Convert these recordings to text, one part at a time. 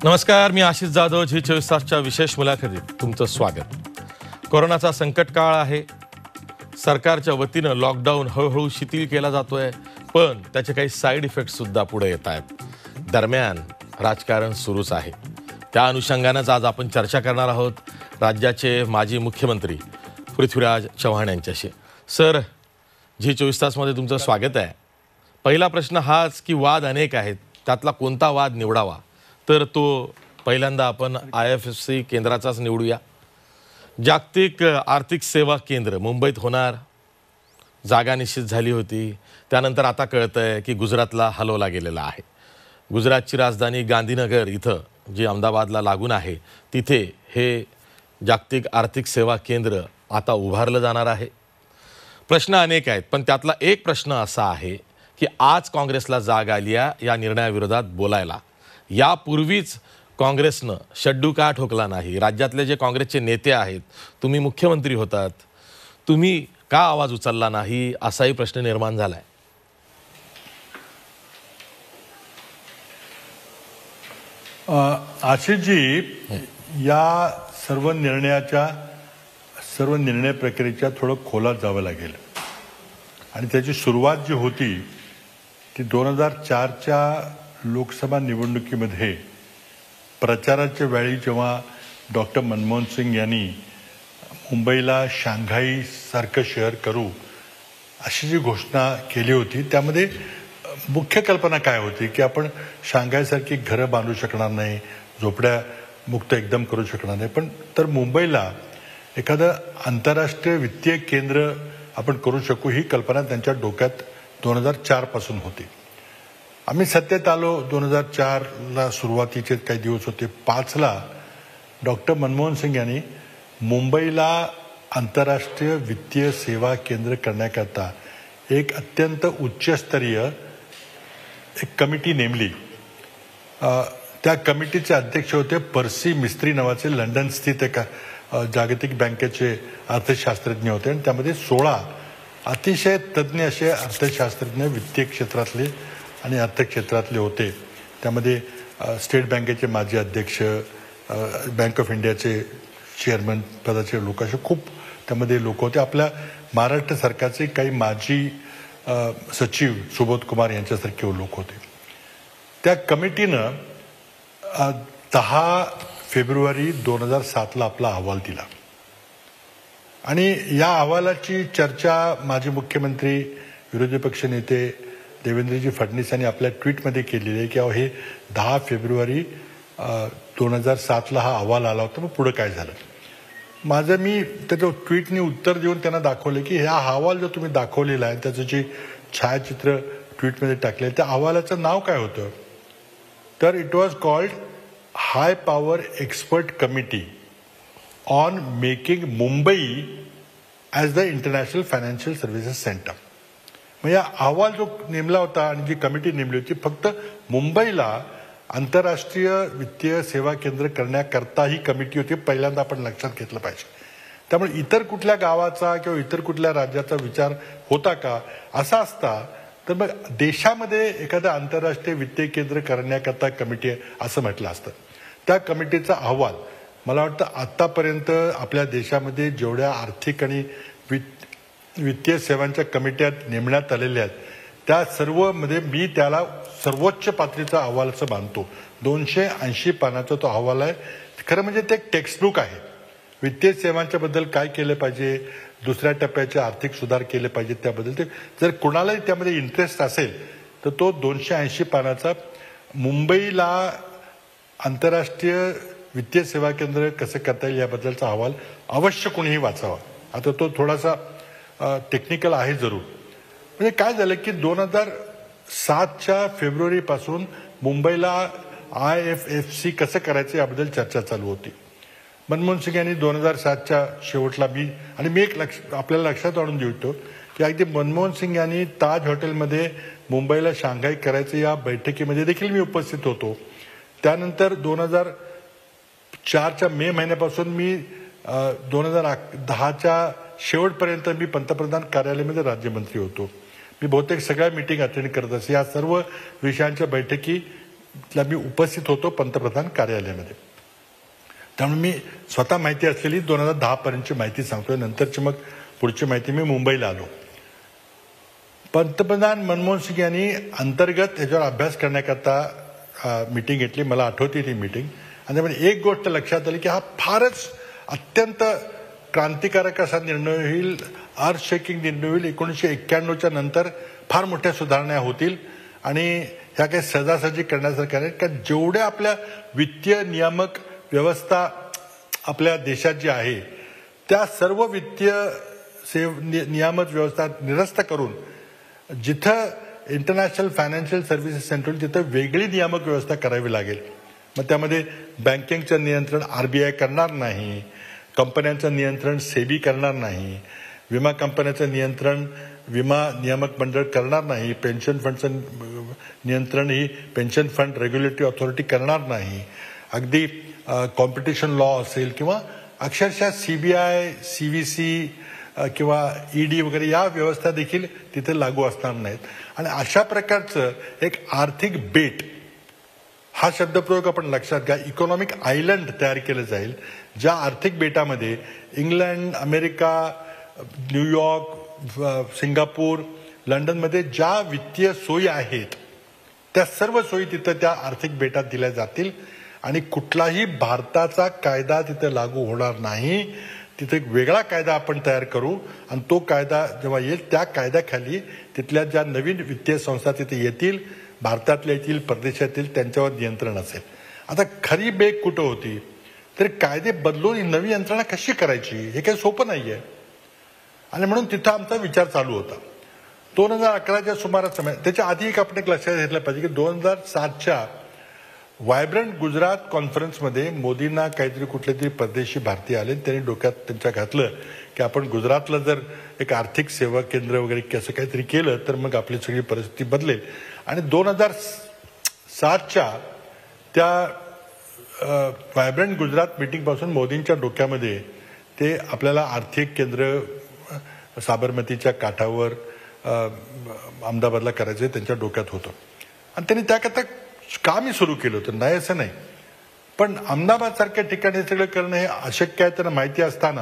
नमस्कार, मी आशिष जाधव. झी 24 तासच्या विशेष मुलाखतीत तुमचं स्वागत. कोरोनाचा संकट काळ आहे. सरकारच्या वतीनं लॉकडाऊन हळूहळू शिथिल केला जातोय, पण त्याचे काही साईड इफेक्ट्स सुद्धा पुढे येत आहेत. दरम्यान राजकारण सुरूच आहे. त्या अनुषंगानेच आज आपण चर्चा करणार आहोत राज्याचे माजी मुख्यमंत्री पृथ्वीराज चव्हाण यांच्याशी. सर, झी 24 तासमध्ये तुमचं स्वागत आहे. पहिला प्रश्न हाच की वाद अनेक आहेत, त्यातला कोणता वाद निवडावा? तर तो पहिल्यांदा आपण IFFC केंद्राचाच निवडूया. जागतिक आर्थिक सेवा केंद्र मुंबईत होणार, जागा निश्चित झाली होती. त्यानंतर आता कळतंय की गुजरातला हलवला गेलेला आहे. गुजरातची राजधानी गांधीनगर इथं, जी अहमदाबादला लागून आहे, तिथे हे जागतिक आर्थिक सेवा केंद्र आता उभारलं जाणार आहे. प्रश्न अनेक आहेत, पण त्यातला एक प्रश्न असा आहे की आज काँग्रेसला जाग आली या निर्णयाविरोधात बोलायला. यापूर्वीच काँग्रेसनं शड्डू का ठोकला नाही? राज्यातले जे काँग्रेसचे नेते आहेत, तुम्ही मुख्यमंत्री होतात, तुम्ही का आवाज उचलला नाही, असाही प्रश्न निर्माण झालाय. आशिषजी, या सर्व निर्णय प्रक्रियेच्या थोडं खोलात जावं लागेल. आणि त्याची सुरुवात जी होती ती 2004च्या लोकसभा निवडणुकीमध्ये प्रचाराच्या वेळी जेव्हा डॉक्टर मनमोहन सिंग यांनी मुंबईला शांघाईसारखं शहर करू अशी जी घोषणा केली होती, त्यामध्ये मुख्य कल्पना काय होती की आपण शांघाईसारखी घरं बांधू शकणार नाही, झोपड्या मुक्त एकदम करू शकणार नाही, पण तर मुंबईला एखादं आंतरराष्ट्रीय वित्तीय केंद्र आपण करू शकू, ही कल्पना त्यांच्या डोक्यात 2004 पासून होती. आम्ही सत्तेत आलो 2004ला, सुरुवातीचे काही दिवस होते. 5ला डॉक्टर मनमोहन सिंग यांनी मुंबईला आंतरराष्ट्रीय वित्तीय सेवा केंद्र करण्याकरता एक अत्यंत उच्चस्तरीय एक कमिटी नेमली. त्या कमिटीचे अध्यक्ष होते पर्सी मिस्त्री नावाचे लंडन स्थित एका जागतिक बँकेचे अर्थशास्त्रज्ञ होते. आणि त्यामध्ये 16 अतिशय तज्ज्ञ असे अर्थशास्त्रज्ञ वित्तीय क्षेत्रातले आणि अर्थक्षेत्रातले होते. त्यामध्ये स्टेट बँकेचे माजी अध्यक्ष, बँक ऑफ इंडियाचे चेअरमन पदाचे लोक, असे खूप त्यामध्ये लोक होते. आपल्या महाराष्ट्र सरकारचे काही माजी सचिव सुबोध कुमार यांच्यासारखे लोक होते. त्या कमिटीनं 10 फेब्रुवारी 2007ला आपला अहवाल दिला. आणि या अहवालाची चर्चा माजी मुख्यमंत्री विरोधी पक्षनेते देवेंद्रजी फडणवीस यांनी आपल्या ट्विटमध्ये केलेली आहे की हे 10 फेब्रुवारी 2007ला हा अहवाल आला होता, मग पुढं काय झालं. मी त्याचं ट्विटने उत्तर देऊन त्यांना दाखवले की हा अहवाल जो तुम्ही दाखवलेला आहे, त्याचं जे छायाचित्र ट्विटमध्ये टाकले, त्या अहवालाचं नाव काय होतं? तर it was called high power expert committee on making Mumbai as the international financial services centre. म्हणजे अहवाल जो नेमला होता आणि जी कमिटी नेमली होती, फक्त मुंबईला आंतरराष्ट्रीय वित्तीय सेवा केंद्र करण्याकरता ही कमिटी होती. पहिल्यांदा आपण लक्षात घेतलं पाहिजे. त्यामुळे इतर कुठल्या गावाचा किंवा इतर कुठल्या राज्याचा विचार होता का? असा असता तर मग देशामध्ये एखादं आंतरराष्ट्रीय वित्तीय केंद्र करण्याकरता कमिटी असं म्हटलं असतं. त्या कमिटीचा अहवाल मला वाटतं आतापर्यंत आपल्या देशामध्ये जेवढ्या आर्थिक आणि वित्तीय सेवांच्या कमिट्या नेमण्यात आलेल्या आहेत, त्या सर्वमध्ये मी त्याला सर्वोच्च पातळीचा अहवाल असं मानतो. 280 पानाचा तो अहवाल आहे. खरं म्हणजे ते एक टेक्स्टबुक आहे. वित्तीय सेवांच्या बद्दल काय केलं पाहिजे, दुसऱ्या टप्प्याचे आर्थिक सुधार केले पाहिजेत त्याबद्दल. ते जर कोणालाही त्यामध्ये इंटरेस्ट असेल तर तो 280 पानाचा मुंबईला आंतरराष्ट्रीय वित्तीय सेवा केंद्र कसं करता येईल याबद्दलचा अहवाल अवश्य कोणीही वाचावा. आता तो थोडासा टेक्निकल आहे जरूर. म्हणजे काय झालं की 2007च्या फेब्रुवारीपासून मुंबईला IFFC कसं करायचं याबद्दल चर्चा चालू होती. मनमोहन सिंग यांनी 2007च्या शेवटला मी एक आपल्याला लक्षात आणून देतो की अगदी मनमोहन सिंग यांनी ताज हॉटेलमध्ये मुंबईला शांघाई करायचं या बैठकीमध्ये देखील मी उपस्थित होतो. त्यानंतर 2004च्या मे महिन्यापासून मी 2010च्या शेवटपर्यंत मी पंतप्रधान कार्यालयामध्ये राज्यमंत्री होतो. मी बहुतेक सगळ्या मीटिंग अटेंड करत असे. या सर्व विषयांच्या बैठकी मी उपस्थित होतो पंतप्रधान कार्यालयामध्ये. त्यामुळे मी स्वतः माहिती असलेली 2010 पर्यंतची माहिती सांगतोय. नंतरची मग पुढची माहिती मी मुंबईला आलो. पंतप्रधान मनमोहन सिंग यांनी अंतर्गत याच्यावर अभ्यास करण्याकरता मीटिंग घेतली. मला आठवते ती मीटिंग. आणि त्यामध्ये एक गोष्ट लक्षात आली की हा फारच अत्यंत क्रांतिकारक असा निर्णय होईल, अर्थ शेकिंग निर्णय होईल. 1991च्या नंतर फार मोठ्या सुधारणा होतील आणि ह्या काही सहजासहजी करण्यासारख्या नाहीत. कारण जेवढ्या आपल्या वित्तीय नियामक व्यवस्था आपल्या देशात जी आहे त्या सर्व वित्तीय नियामक व्यवस्था निरस्त करून जिथं इंटरनॅशनल फायनान्शियल सर्व्हिसेस सेंटर तिथं वेगळी नियामक व्यवस्था करावी लागेल. मग त्यामध्ये बँकिंगचं नियंत्रण RBI करणार नाही, कंपन्यांचं नियंत्रण सेबी करणार नाही, विमा कंपन्यांचं नियंत्रण विमा नियामक मंडळ करणार नाही, पेन्शन फंडचं नियंत्रण ही पेन्शन फंड रेग्युलेटरी ऑथॉरिटी करणार नाही. अगदी कॉम्पिटिशन लॉ असेल किंवा अक्षरशः CBI, CVC किंवा ED वगैरे या व्यवस्था देखील तिथे लागू असणार नाहीत. आणि अशा प्रकारचं एक आर्थिक बेट हा शब्दप्रयोग आपण लक्षात घ्या. इकॉनॉमिक आयलंड तयार केलं जाईल ज्या आर्थिक बेटामध्ये इंग्लंड, अमेरिका, न्यूयॉर्क, सिंगापूर, लंडनमध्ये ज्या वित्तीय सोयी आहेत त्या सर्व सोयी तिथं त्या आर्थिक बेटात दिल्या जातील आणि कुठलाही भारताचा कायदा तिथे लागू होणार नाही. तिथे एक वेगळा कायदा आपण तयार करू आणि तो कायदा जेव्हा येईल त्या कायद्याखाली तिथल्या ज्या नवीन वित्तीय संस्था तिथे येतील, भारतातल्या येतील, परदेशातील, त्यांच्यावर नियंत्रण असेल. आता खरी बेक कुठं होती तर कायदे बदलून ही नवी यंत्रणा कशी करायची हे काही सोपं नाहीये. आणि म्हणून तिथं आमचा विचार चालू होता. 2011च्या सुमारास समय. त्याच्या आधी आपण एक लक्षात घेतलं पाहिजे की 2007च्या व्हायब्रंट गुजरात कॉन्फरन्समध्ये मोदींना काहीतरी कुठले तरी परदेशी भारतीय आले. त्यांनी डोक्यात त्यांच्या घातलं की आपण गुजरातला जर एक आर्थिक सेवा केंद्र वगैरे असं काहीतरी केलं तर मग आपली सगळी परिस्थिती बदलेल. आणि 2007च्या त्या व्हायब्रंट गुजरात मीटिंगपासून मोदींच्या डोक्यामध्ये ते आपल्याला आर्थिक केंद्र साबरमतीच्या काठावर अहमदाबादला करायचं त्यांच्या डोक्यात होतं. आणि त्यांनी त्याकरता कामही सुरू केलं होतं, नाही असं नाही. पण अहमदाबादसारख्या ठिकाणी सगळं करणं हे अशक्य आहे त्यांना माहिती असताना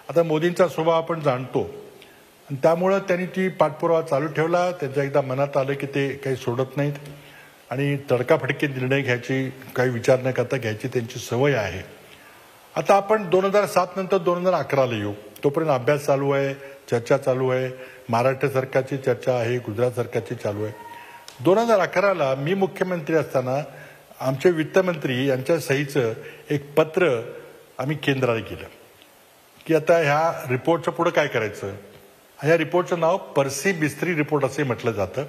आता मोदींचा स्वभाव आपण जाणतो आणि त्यामुळं त्यांनी ती पाठपुरावा चालू ठेवला. त्यांच्या एकदा मनात आलं की ते काही सोडत नाहीत आणि तडकाफडकी निर्णय घ्यायची, काही विचार न करता घ्यायची त्यांची सवय आहे. आता आपण 2007 नंतर 2011ला येऊ. तोपर्यंत अभ्यास चालू आहे, चर्चा चालू आहे. महाराष्ट्र सरकारची चर्चा आहे, गुजरात सरकारची चालू आहे. 2011ला मी मुख्यमंत्री असताना आमचे वित्तमंत्री यांच्या सहीचं एक पत्र आम्ही केंद्राला केलं की आता ह्या रिपोर्टच्या पुढे काय करायचं. ह्या रिपोर्टचं नाव पर्सी मिस्त्री रिपोर्ट असे म्हटलं जातं.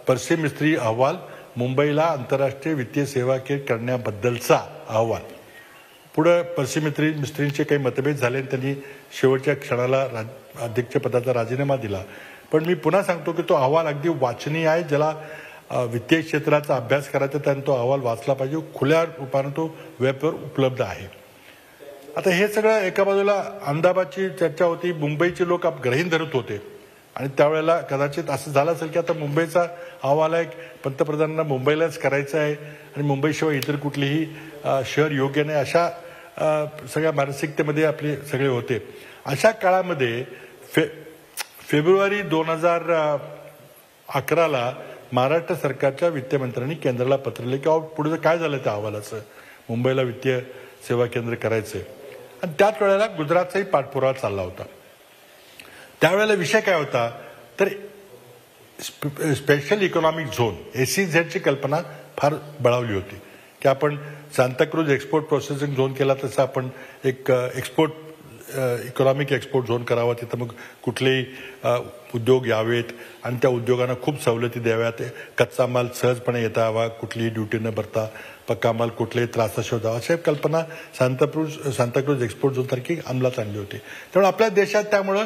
पर्सी मिस्त्री अहवाल, मुंबईला आंतरराष्ट्रीय वित्तीय सेवा करण्याबद्दलचा अहवाल. पुढे पर्सी मिस्त्रींचे काही मतभेद झाले आणि त्यांनी शेवटच्या क्षणाला अध्यक्षपदाचा राजीनामा दिला. पण मी पुन्हा सांगतो की तो अहवाल अगदी वाचनीय आहे. ज्याला वित्तीय क्षेत्राचा अभ्यास करायचा त्याने तो अहवाल वाचला पाहिजे. खुल्या रूपाने तो वेबवर उपलब्ध आहे. आता हे सगळं एका बाजूला अहमदाबादची चर्चा होती. मुंबईचे लोक गृहीत धरत होते आणि त्यावेळेला कदाचित असं झालं असेल की आता मुंबईचा अहवाल आहे, पंतप्रधानांना मुंबईलाच करायचं आहे आणि मुंबईशिवाय इतर कुठलीही शहर योग्य नाही, अशा सगळ्या मानसिकतेमध्ये आपले सगळे होते. अशा काळामध्ये फेब्रुवारी 2011ला महाराष्ट्र सरकारच्या वित्तमंत्र्यांनी केंद्राला पत्र लिहिले की पुढे काय झालं त्या अहवालाचं, मुंबईला वित्तीय सेवा केंद्र करायचंय. आणि त्याच वेळेला गुजरातचाही पाठपुरावा चालला होता. त्यावेळेला विषय काय होता तर स्पेशल इकॉनॉमिक झोन SEZ ची कल्पना फार बळावली होती की आपण सांताक्रूज एक्सपोर्ट प्रोसेसिंग झोन केला तसं आपण एक इकॉनॉमिक एक्सपोर्ट झोन करावा. तिथं मग कुठलेही उद्योग यावेत आणि त्या उद्योगांना खूप सवलती द्याव्यात. कच्चा माल सहजपणे येता यावा, कुठलीही ड्युटी न भरता पक्का माल कुठलेही त्रासाशिवाय द्यावा, अशा कल्पना सांताक्रूज एक्सपोर्ट झोन सारखी अंमलात आणली होती. त्यामुळे आपल्या देशात त्यामुळं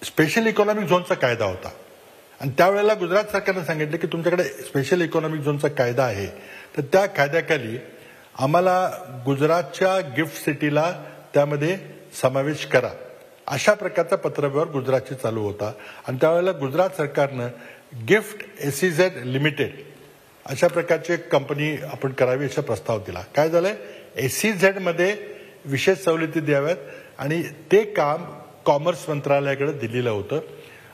स्पेशल इकॉनॉमिक झोनचा कायदा होता. आणि त्यावेळेला गुजरात सरकारने सांगितलं की तुमच्याकडे स्पेशल इकॉनॉमिक झोनचा कायदा आहे तर त्या कायद्याखाली आम्हाला गुजरातच्या गिफ्ट सिटीला त्यामध्ये समावेश करा, अशा प्रकारचा पत्रव्यवहार गुजरातची चालू होता. आणि त्यावेळेला गुजरात सरकारनं गिफ्ट SEZ लिमिटेड अशा प्रकारची एक कंपनी आपण करावी असा प्रस्ताव दिला. काय झालंय, SEZ मध्ये विशेष सवलती द्याव्यात आणि ते काम कॉमर्स मंत्रालयाकडे दिलेलं होतं.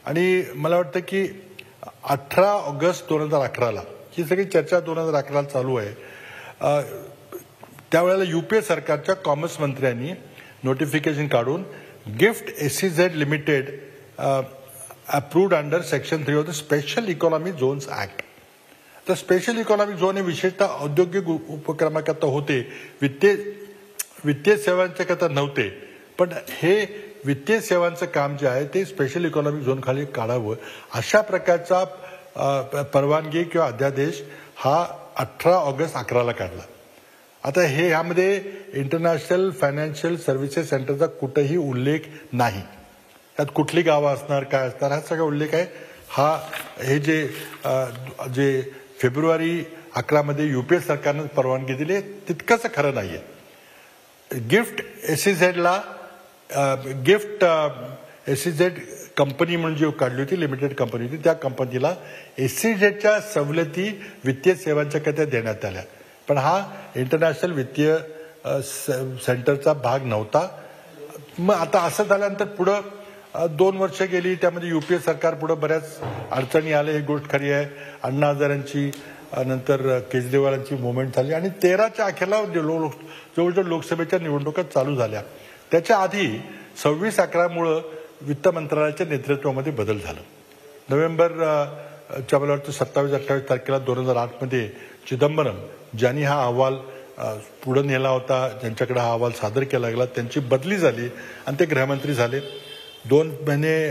आणि मला वाटतं की 18 ऑगस्ट 2011ला ही सगळी चर्चा 2011ला चालू आहे. त्यावेळेला UPA सरकारच्या कॉमर्स मंत्र्यांनी नोटिफिकेशन काढून gift SEZ limited approved under section 3 of the special economic zones act. तर स्पेशल इकॉनॉमिक झोन हे विशेषतः औद्योगिक उपक्रमाकरता होते, वित्तीय सेवांच्याकरता नव्हते. पण हे वित्तीय सेवांचं काम जे आहे ते स्पेशल इकॉनॉमिक झोन खाली काढावं अशा प्रकारचा परवानगी किंवा अध्यादेश हा 18 ऑगस्ट 2011ला काढला. आता हे यामध्ये इंटरनॅशनल फायनान्शियल सर्व्हिसेस सेंटरचा कुठेही उल्लेख नाही. त्यात कुठली गावं असणार, काय असणार, हा सगळा उल्लेख आहे. हे जे फेब्रुवारी 11 मध्ये UPA सरकारनं परवानगी दिली तितकंच खरं नाहीये. गिफ्ट SEZ कंपनी म्हणून जी काढली होती, लिमिटेड कंपनी होती, त्या कंपनीला SEZच्या सवलती वित्तीय सेवांच्या करता देण्यात आल्या. पण हा इंटरनॅशनल वित्तीय सेंटरचा भाग नव्हता. मग आता असं झाल्यानंतर पुढं 2 वर्ष गेली, त्यामध्ये UPA सरकार पुढे बऱ्याच अडचणी आल्या. ही गोष्ट खरी आहे. अण्णा हजारेंची नंतर केजरीवालांची मुवमेंट झाली आणि 13च्या अखेरला जवळजवळ लोकसभेच्या निवडणुका चालू झाल्या. त्याच्या आधी 26/11 वित्त मंत्रालयाच्या नेतृत्वामध्ये बदल झाला. नोव्हेंबरच्या मला वाटतं 27-28 तारखेला 2008 मध्ये चिदंबरम ज्यांनी हा अहवाल पुढे नेला होता, ज्यांच्याकडे हा अहवाल सादर केला गेला, त्यांची बदली झाली आणि ते गृहमंत्री झाले. 2 महिने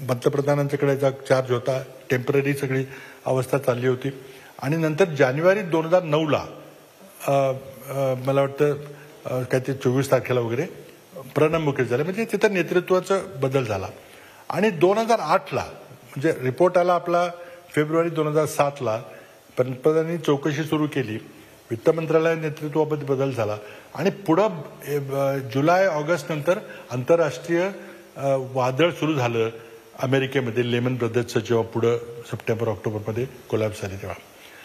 पंतप्रधानांच्याकडे चार्ज होता. टेम्पररी सगळी अवस्था चालली होती. आणि नंतर जानेवारी 2009ला मला वाटतं काय ते 24 तारखेला वगैरे प्रणब मुखर्जी झाले. म्हणजे तिथं नेतृत्वाचा बदल झाला. आणि 2008ला म्हणजे रिपोर्ट आला आपला फेब्रुवारी 2007ला. पंतप्रधानांनी चौकशी सुरू केली. वित्त मंत्रालय नेतृत्वामध्ये बदल झाला आणि पुढं जुलै-ऑगस्ट नंतर आंतरराष्ट्रीय वादळ सुरू झालं अमेरिकेमध्ये. लेमन ब्रदर्सचं जेव्हा पुढं सप्टेंबर-ऑक्टोबरमध्ये कोलॅप्स झाली तेव्हा.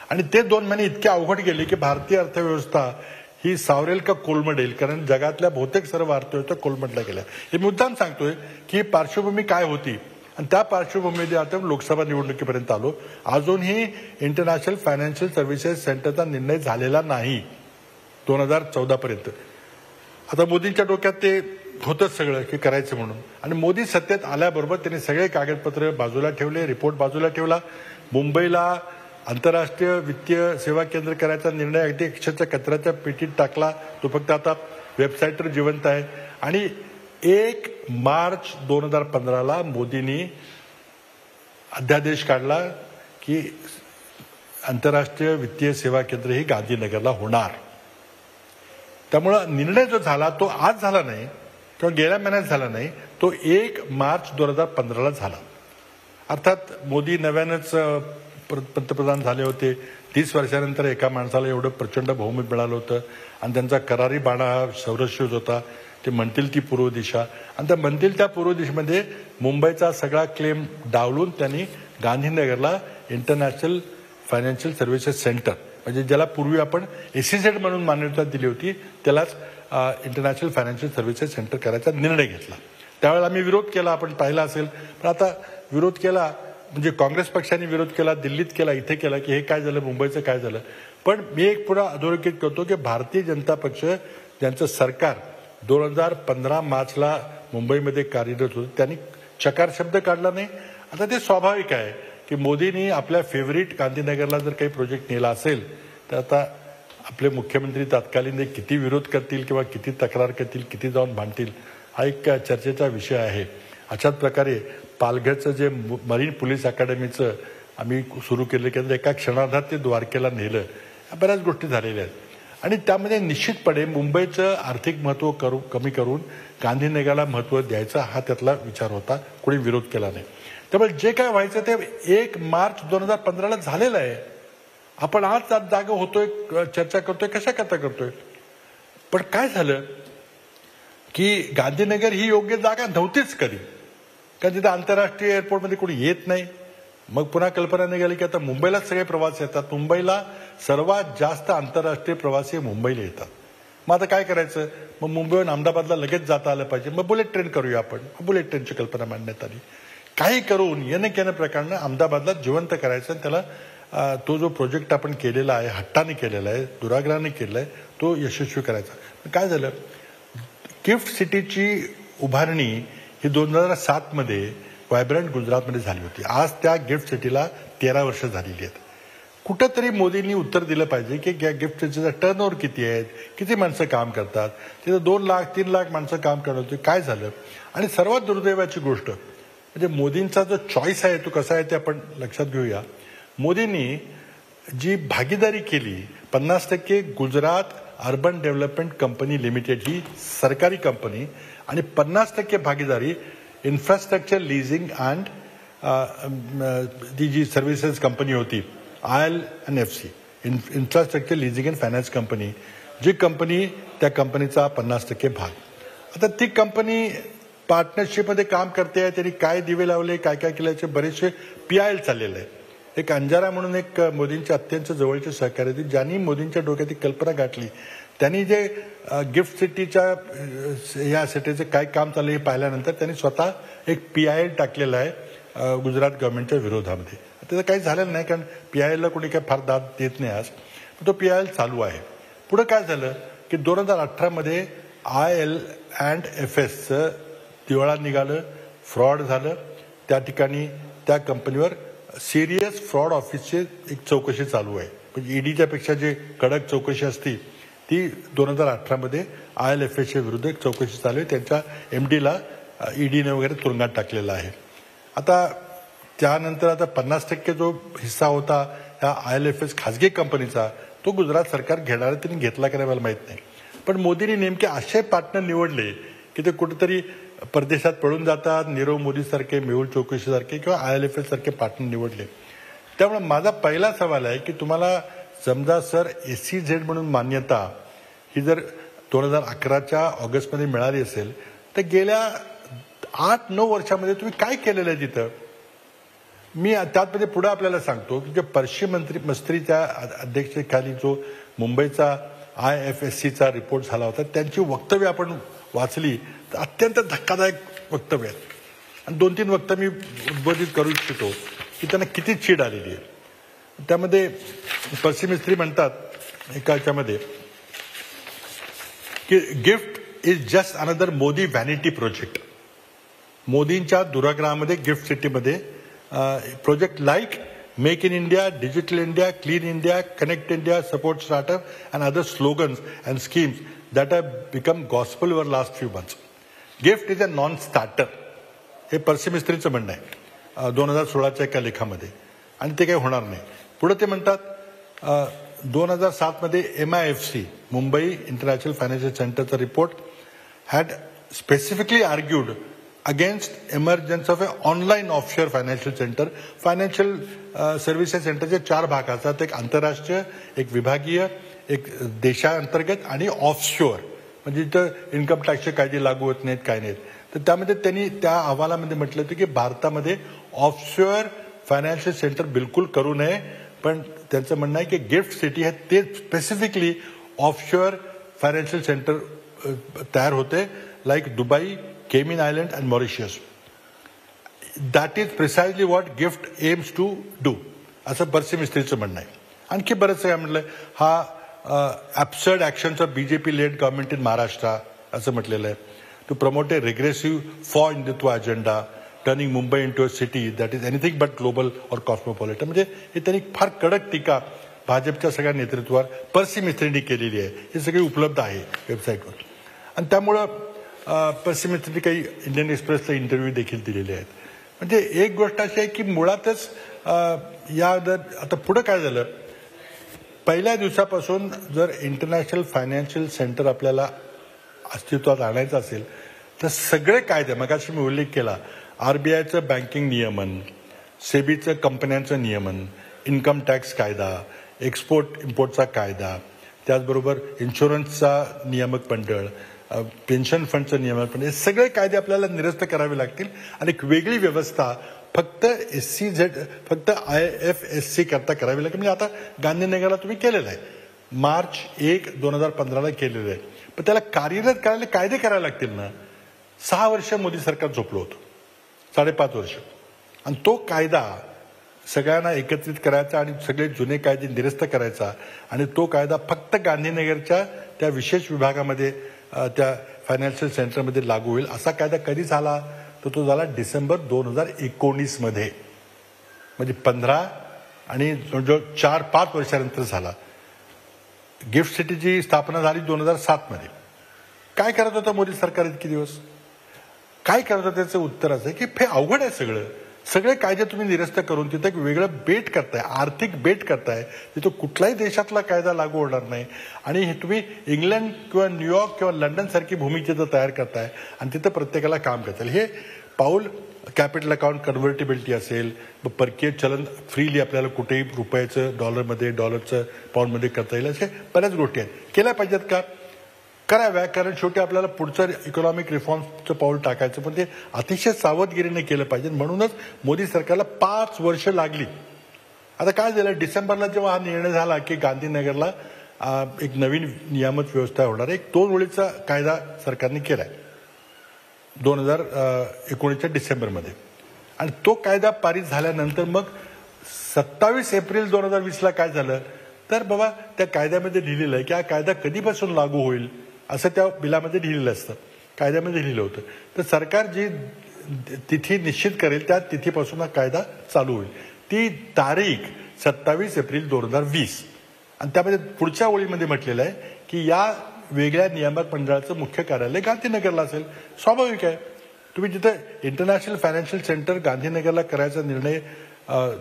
आणि ते 2 महिने इतके अवघड गेले की भारतीय अर्थव्यवस्था ही सावरेल का कोलमडेल, कारण जगातल्या बहुतेक सर्व अर्थव्यवस्था कोलमडल्या गेल्या. हे मुद्दाम सांगतोय की पार्श्वभूमी काय होती आणि त्या पार्श्वभूमीमध्ये आता लोकसभा निवडणुकीपर्यंत आलो. अजूनही इंटरनॅशनल फायनान्शियल सर्व्हिसेस सेंटरचा निर्णय झालेला नाही 2014 पर्यंत. आता मोदींच्या डोक्यात ते होतंच सगळं की करायचं म्हणून. आणि मोदी सत्तेत आल्याबरोबर त्यांनी सगळे कागदपत्र बाजूला ठेवले, रिपोर्ट बाजूला ठेवला. मुंबईला आंतरराष्ट्रीय वित्तीय सेवा केंद्र करायचा निर्णय अगदी अक्षरशः कचऱ्याच्या पेटीत टाकला. तो फक्त आता वेबसाईटवर जिवंत आहे. आणि 1 मार्च 2015ला मोदींनी अध्यादेश काढला की आंतरराष्ट्रीय वित्तीय सेवा केंद्र ही गांधीनगरला होणार. त्यामुळं निर्णय जो झाला तो आज झाला नाही किंवा गेल्या महिन्यात झाला नाही, तो 1 मार्च 2015ला झाला. अर्थात मोदी नव्यानंच पंतप्रधान झाले होते. 30 वर्षानंतर एका माणसाला एवढं प्रचंड बहुमत मिळालं होतं आणि त्यांचा करारी बाणा हा सौरशूज होता. ते म्हणतील ती पूर्व दिशा आणि त्या म्हणतील त्या पूर्व दिशेमध्ये मुंबईचा सगळा क्लेम डावलून त्यांनी गांधीनगरला इंटरनॅशनल फायनान्शियल सर्व्हिसेस सेंटर, म्हणजे ज्याला पूर्वी आपण SEZ म्हणून मान्यता दिली होती, त्यालाच इंटरनॅशनल फायनान्शियल सर्व्हिसेस सेंटर करायचा निर्णय घेतला. त्यावेळेला आम्ही विरोध केला, आपण पाहिला असेल. पण आता विरोध केला म्हणजे काँग्रेस पक्षाने विरोध केला, दिल्लीत केला, इथे केला की हे काय झालं, मुंबईचं काय झालं. पण मी एक पुन्हा अधोरेखित करतो की भारतीय जनता पक्ष ज्यांचं सरकार 2015 मार्चला मुंबईमध्ये कार्यरत होतं, त्यांनी चकार शब्द काढला नाही. आता ते स्वाभाविक आहे की मोदींनी आपल्या फेवरिट गांधीनगरला जर काही प्रोजेक्ट नेला असेल तर आता आपले मुख्यमंत्री तत्कालीन किती विरोध करतील किंवा किती तक्रार करतील, किती जाऊन भांडतील, हा एक चर्चेचा विषय आहे. अशाच प्रकारे पालघरचं जे मरीन पोलीस अकॅडमीचं आम्ही सुरू केलं की एका क्षणार्धात ते द्वारकेला नेलं. बऱ्याच गोष्टी झालेल्या आहेत. आणि त्यामध्ये निश्चितपणे मुंबईचं आर्थिक महत्त्व कमी करून गांधीनगरला महत्त्व द्यायचा हा त्यातला विचार होता. कोणी विरोध केला नाही. त्यामुळे जे काय व्हायचं ते 1 मार्च 2015ला झालेलं आहे. आपण आज जागा होतोय, चर्चा करतोय, कशा करता करतोय. पण काय झालं की गांधीनगर ही योग्य जागा नव्हतीच कधी, कारण तिथे आंतरराष्ट्रीय एअरपोर्टमध्ये कोणी येत नाही. मग पुन्हा कल्पना निघाली की आता मुंबईलाच सगळे प्रवासी येतात. मुंबईला सर्वात जास्त आंतरराष्ट्रीय प्रवासी मुंबईला येतात. मग आता काय करायचं? मग मुंबईहून अहमदाबादला लगेच जाता आलं पाहिजे. मग बुलेट ट्रेन करूया आपण. बुलेट ट्रेनची कल्पना मांडण्यात आली. काही करून येणं प्रकारनं अहमदाबादला जिवंत करायचं. त्याला तो जो प्रोजेक्ट आपण केलेला आहे, हट्टाने केलेला आहे, दुराग्रहाने केलेला आहे, तो यशस्वी करायचा. काय झालं? गिफ्ट सिटीची उभारणी ही 2007 मध्ये व्हायब्रंट गुजरातमध्ये झाली होती. आज त्या गिफ्ट सिटीला 13 वर्ष झालेली आहेत. कुठंतरी मोदींनी उत्तर दिलं पाहिजे की गिफ्ट सिटीचा टर्नओव्हर किती आहेत, किती माणसं काम करतात. तिथं 2 लाख 3 लाख माणसं काम करत होती. काय झालं? आणि सर्वात दुर्दैवाची गोष्ट म्हणजे मोदींचा जो चॉईस आहे तो कसा आहे ते आपण लक्षात घेऊया. मोदींनी जी भागीदारी केली 50% Gujarat urban development company limited ही सरकारी कंपनी आणि 50% भागीदारी इन्फ्रास्ट्रक्चर लिझिंग अँड ती जी सर्व्हिसेस कंपनी होती IL&FC infrastructure leasing and finance company, जी कंपनी त्या कंपनीचा 50% भाग. आता ती कंपनी पार्टनरशिपमध्ये काम करते. त्यांनी काय दिवे लावले, काय काय केल्याचे बरेचसे PIL चाललेले आहे. एक अंजारा म्हणून एक मोदींच्या अत्यंत जवळचे सहकारी होते, ज्यांनी मोदींच्या डोक्यात ही कल्पना गाठली. त्यांनी जे गिफ्ट सिटीच्या या सिटीचं काय काम चाललं हे पाहिल्यानंतर त्यांनी स्वतः एक PIL टाकलेला आहे गुजरात गव्हर्नमेंटच्या विरोधामध्ये. त्याचं काही झालेलं नाही, कारण PILला कोणी काही फार दाद देत नाही आज. तो PIL चालू आहे. पुढं काय झालं की 2018 मध्ये IL&FSचं दिवाळा निघालं, फ्रॉड झालं. त्या ठिकाणी त्या कंपनीवर सिरियस फ्रॉड ऑफिसची एक चौकशी चालू आहे. म्हणजे ईडीच्या पेक्षा जे कडक चौकशी असती ती 2018 मध्ये IL&FSच्या विरुद्ध एक चौकशी चालू आहे. त्यांच्या MDला ईडीने वगैरे तुरुंगात टाकलेला आहे. आता त्यानंतर आता 50% जो हिस्सा होता ह्या IL&FS खाजगी कंपनीचा तो गुजरात सरकार घेणार. त्यांनी घेतला का नाही मला माहित नाही. पण मोदींनी नेमके असे पार्टनर निवडले की ते कुठेतरी परदेशात पळून जातात. नीरव मोदी सारखे, मेहुल चोकसी सारखे किंवा IL&FS सारखे पार्टनर निवडले. त्यामुळे माझा पहिला सवाल आहे की तुम्हाला समजा सर SEZ म्हणून मान्यता ही जर 2011च्या ऑगस्टमध्ये मिळाली असेल तर गेल्या 8-9 वर्षामध्ये तुम्ही काय केलेलं आहे तिथं? मी त्यामध्ये पुढे आपल्याला सांगतो की जे पर्शी मस्त्रीच्या अध्यक्षतेखाली जो मुंबईचा IFSCचा रिपोर्ट झाला होता त्यांची वक्तव्य आपण वाचली तर अत्यंत धक्कादायक वक्तव्य आहेत. आणि 2-3 वक्तव्य मी उद्बोधित करू इच्छितो की त्यांना किती चीड आलेली आहे. त्यामध्ये पर्शी मिस्त्री म्हणतात एका याच्यामध्ये की gift is just another Modi vanity project. मोदींच्या दुराग्रहामध्ये गिफ्ट सिटीमध्ये project like make in India, digital India, clean India, connect India, support startup and other slogans and schemes that have become gospel over last few months. Gift is a non starter हे पर्शी मिस्त्रीचं म्हणणं आहे 2016च्या एका लेखामध्ये. आणि ते काही होणार नाही. पुढे ते म्हणतात 2007 मध्ये MIFC मुंबई इंटरनॅशनल फायनान्शियल सेंटरचा report had specifically argued against emergence of a online offshore financial centre. Financial services सेंटरचे 4 भाग असतात. एक आंतरराष्ट्रीय, एक विभागीय, एक देशांतर्गत आणि ऑफशोअर. म्हणजे जिथं इन्कम टॅक्सचे कायदे लागू होत नाहीत, काय नाहीत. तर त्यामध्ये त्यांनी त्या अहवालामध्ये म्हटलं होतं की भारतामध्ये ऑफशोअर फायनान्शियल सेंटर बिलकुल करू नये. पण त्यांचं म्हणणं आहे की गिफ्ट सिटी आहे ते स्पेसिफिकली ऑफशोअर फायनान्शियल सेंटर तयार होते like Dubai, Cayman island and Mauritius. That is precisely what GIFT aims to do असं पर्सी मिस्त्रीचं म्हणणं आहे. आणखी बरंच काय म्हटलं हा absurd actions of BJP led government in Maharashtra असं म्हटलेलं आहे. To promote a regressive for Hindutva agenda turning Mumbai into a city that is anything but global और कॉस्मोपॉलिटन. म्हणजे हे त्यांनी फार कडक टीका भाजपच्या सगळ्या नेतृत्वावर पर्सी मिस्त्रींनी केलेली आहे. हे सगळे उपलब्ध आहे वेबसाईटवर. आणि त्यामुळं पर्सी मिस्त्रींनी काही इंडियन एक्सप्रेसला इंटरव्ह्यू देखील दिलेले आहेत. म्हणजे एक गोष्ट अशी आहे की मुळातच आता पुढं काय झालं, पहिल्या दिवसापासून जर इंटरनॅशनल फायनान्शियल सेंटर आपल्याला अस्तित्वात आणायचं असेल तर सगळे कायदे, मगाशी मी उल्लेख केला, RBIचं बँकिंग नियमन, सेबीचं कंपन्यांचं नियमन, इन्कम टॅक्स कायदा, एक्सपोर्ट इम्पोर्टचा कायदा, त्याचबरोबर इन्शुरन्सचा नियामक मंडळ, पेन्शन फंडचं नियामक मंडळ, हे सगळे कायदे आपल्याला निरस्त करावे लागतील आणि एक वेगळी व्यवस्था फक्त SCZ फक्त IFSC करता करावी लागेल. म्हणजे आता गांधीनगरला तुम्ही केलेलं आहे, मार्च 1, 2015ला केलेलं आहे. पण त्याला कार्यरत करायला कायदे करायला लागतील ना. 6 वर्ष मोदी सरकार झोपलं होतं, 5.5 वर्ष. आणि तो कायदा सगळ्यांना एकत्रित करायचा आणि सगळे जुने कायदे निरस्त करायचा आणि तो कायदा फक्त गांधीनगरच्या त्या विशेष विभागामध्ये त्या फायनान्शियल सेंटरमध्ये लागू होईल. असा कायदा कधी झाला तर तो झाला डिसेंबर 2019 मध्ये, म्हणजे 15 आणि जो 4-5 वर्षानंतर झाला. गिफ्ट सिटीची स्थापना झाली 2007 मध्ये. काय करत होतं मोदी सरकार इतके दिवस? काय करत होतं त्याचं उत्तर असं आहे की हे अवघड आहे. सगळे कायदे तुम्ही निरस्त करून तिथं एक वेगळं बेट करताय, आर्थिक बेट करताय, तिथं कुठलाही देशातला कायदा लागू होणार नाही. आणि हे तुम्ही इंग्लंड किंवा न्यूयॉर्क किंवा लंडन सारखी भूमी तिथं तयार करताय आणि तिथं प्रत्येकाला काम करता येईल. हे पाऊल कॅपिटल अकाउंट कन्व्हर्टिबिलिटी असेल, परकीय चलन फ्रीली आपल्याला कुठेही रुपयाचं डॉलरमध्ये, डॉलरचं पाऊंडमध्ये करता येईल, असे बऱ्याच गोष्टी आहेत. केल्या पाहिजेत का? कराव्या, कारण शेवटी आपल्याला पुढचं इकॉनॉमिक रिफॉर्मचं पाऊल टाकायचं, पण ते अतिशय सावधगिरीने केलं पाहिजे. म्हणूनच मोदी सरकारला 5 वर्ष लागली. आता काय झालं, डिसेंबरला जेव्हा हा निर्णय झाला की गांधीनगरला एक नवीन नियामक व्यवस्था होणार आहे, एक 2 ओळीचा कायदा सरकारने केलाय 2019च्या डिसेंबरमध्ये. आणि तो कायदा पारित झाल्यानंतर मग 27 एप्रिल 2020ला काय झालं तर बाबा त्या कायद्यामध्ये लिहिलेलं आहे की हा कायदा कधीपासून लागू होईल असं त्या बिलामध्ये लिहिलेलं असतं, कायद्यामध्ये लिहिलं होतं. तर सरकार जी तिथी निश्चित करेल त्या तिथीपासून हा कायदा चालू होईल. ती तारीख 27 एप्रिल 2020. आणि त्यामध्ये पुढच्या ओळीमध्ये म्हटलेलं आहे की या वेगळ्या नियामक मंडळाचं मुख्य कार्यालय गांधीनगरला असेल. स्वाभाविक आहे, तुम्ही जिथं इंटरनॅशनल फायनान्शियल सेंटर गांधीनगरला करायचा निर्णय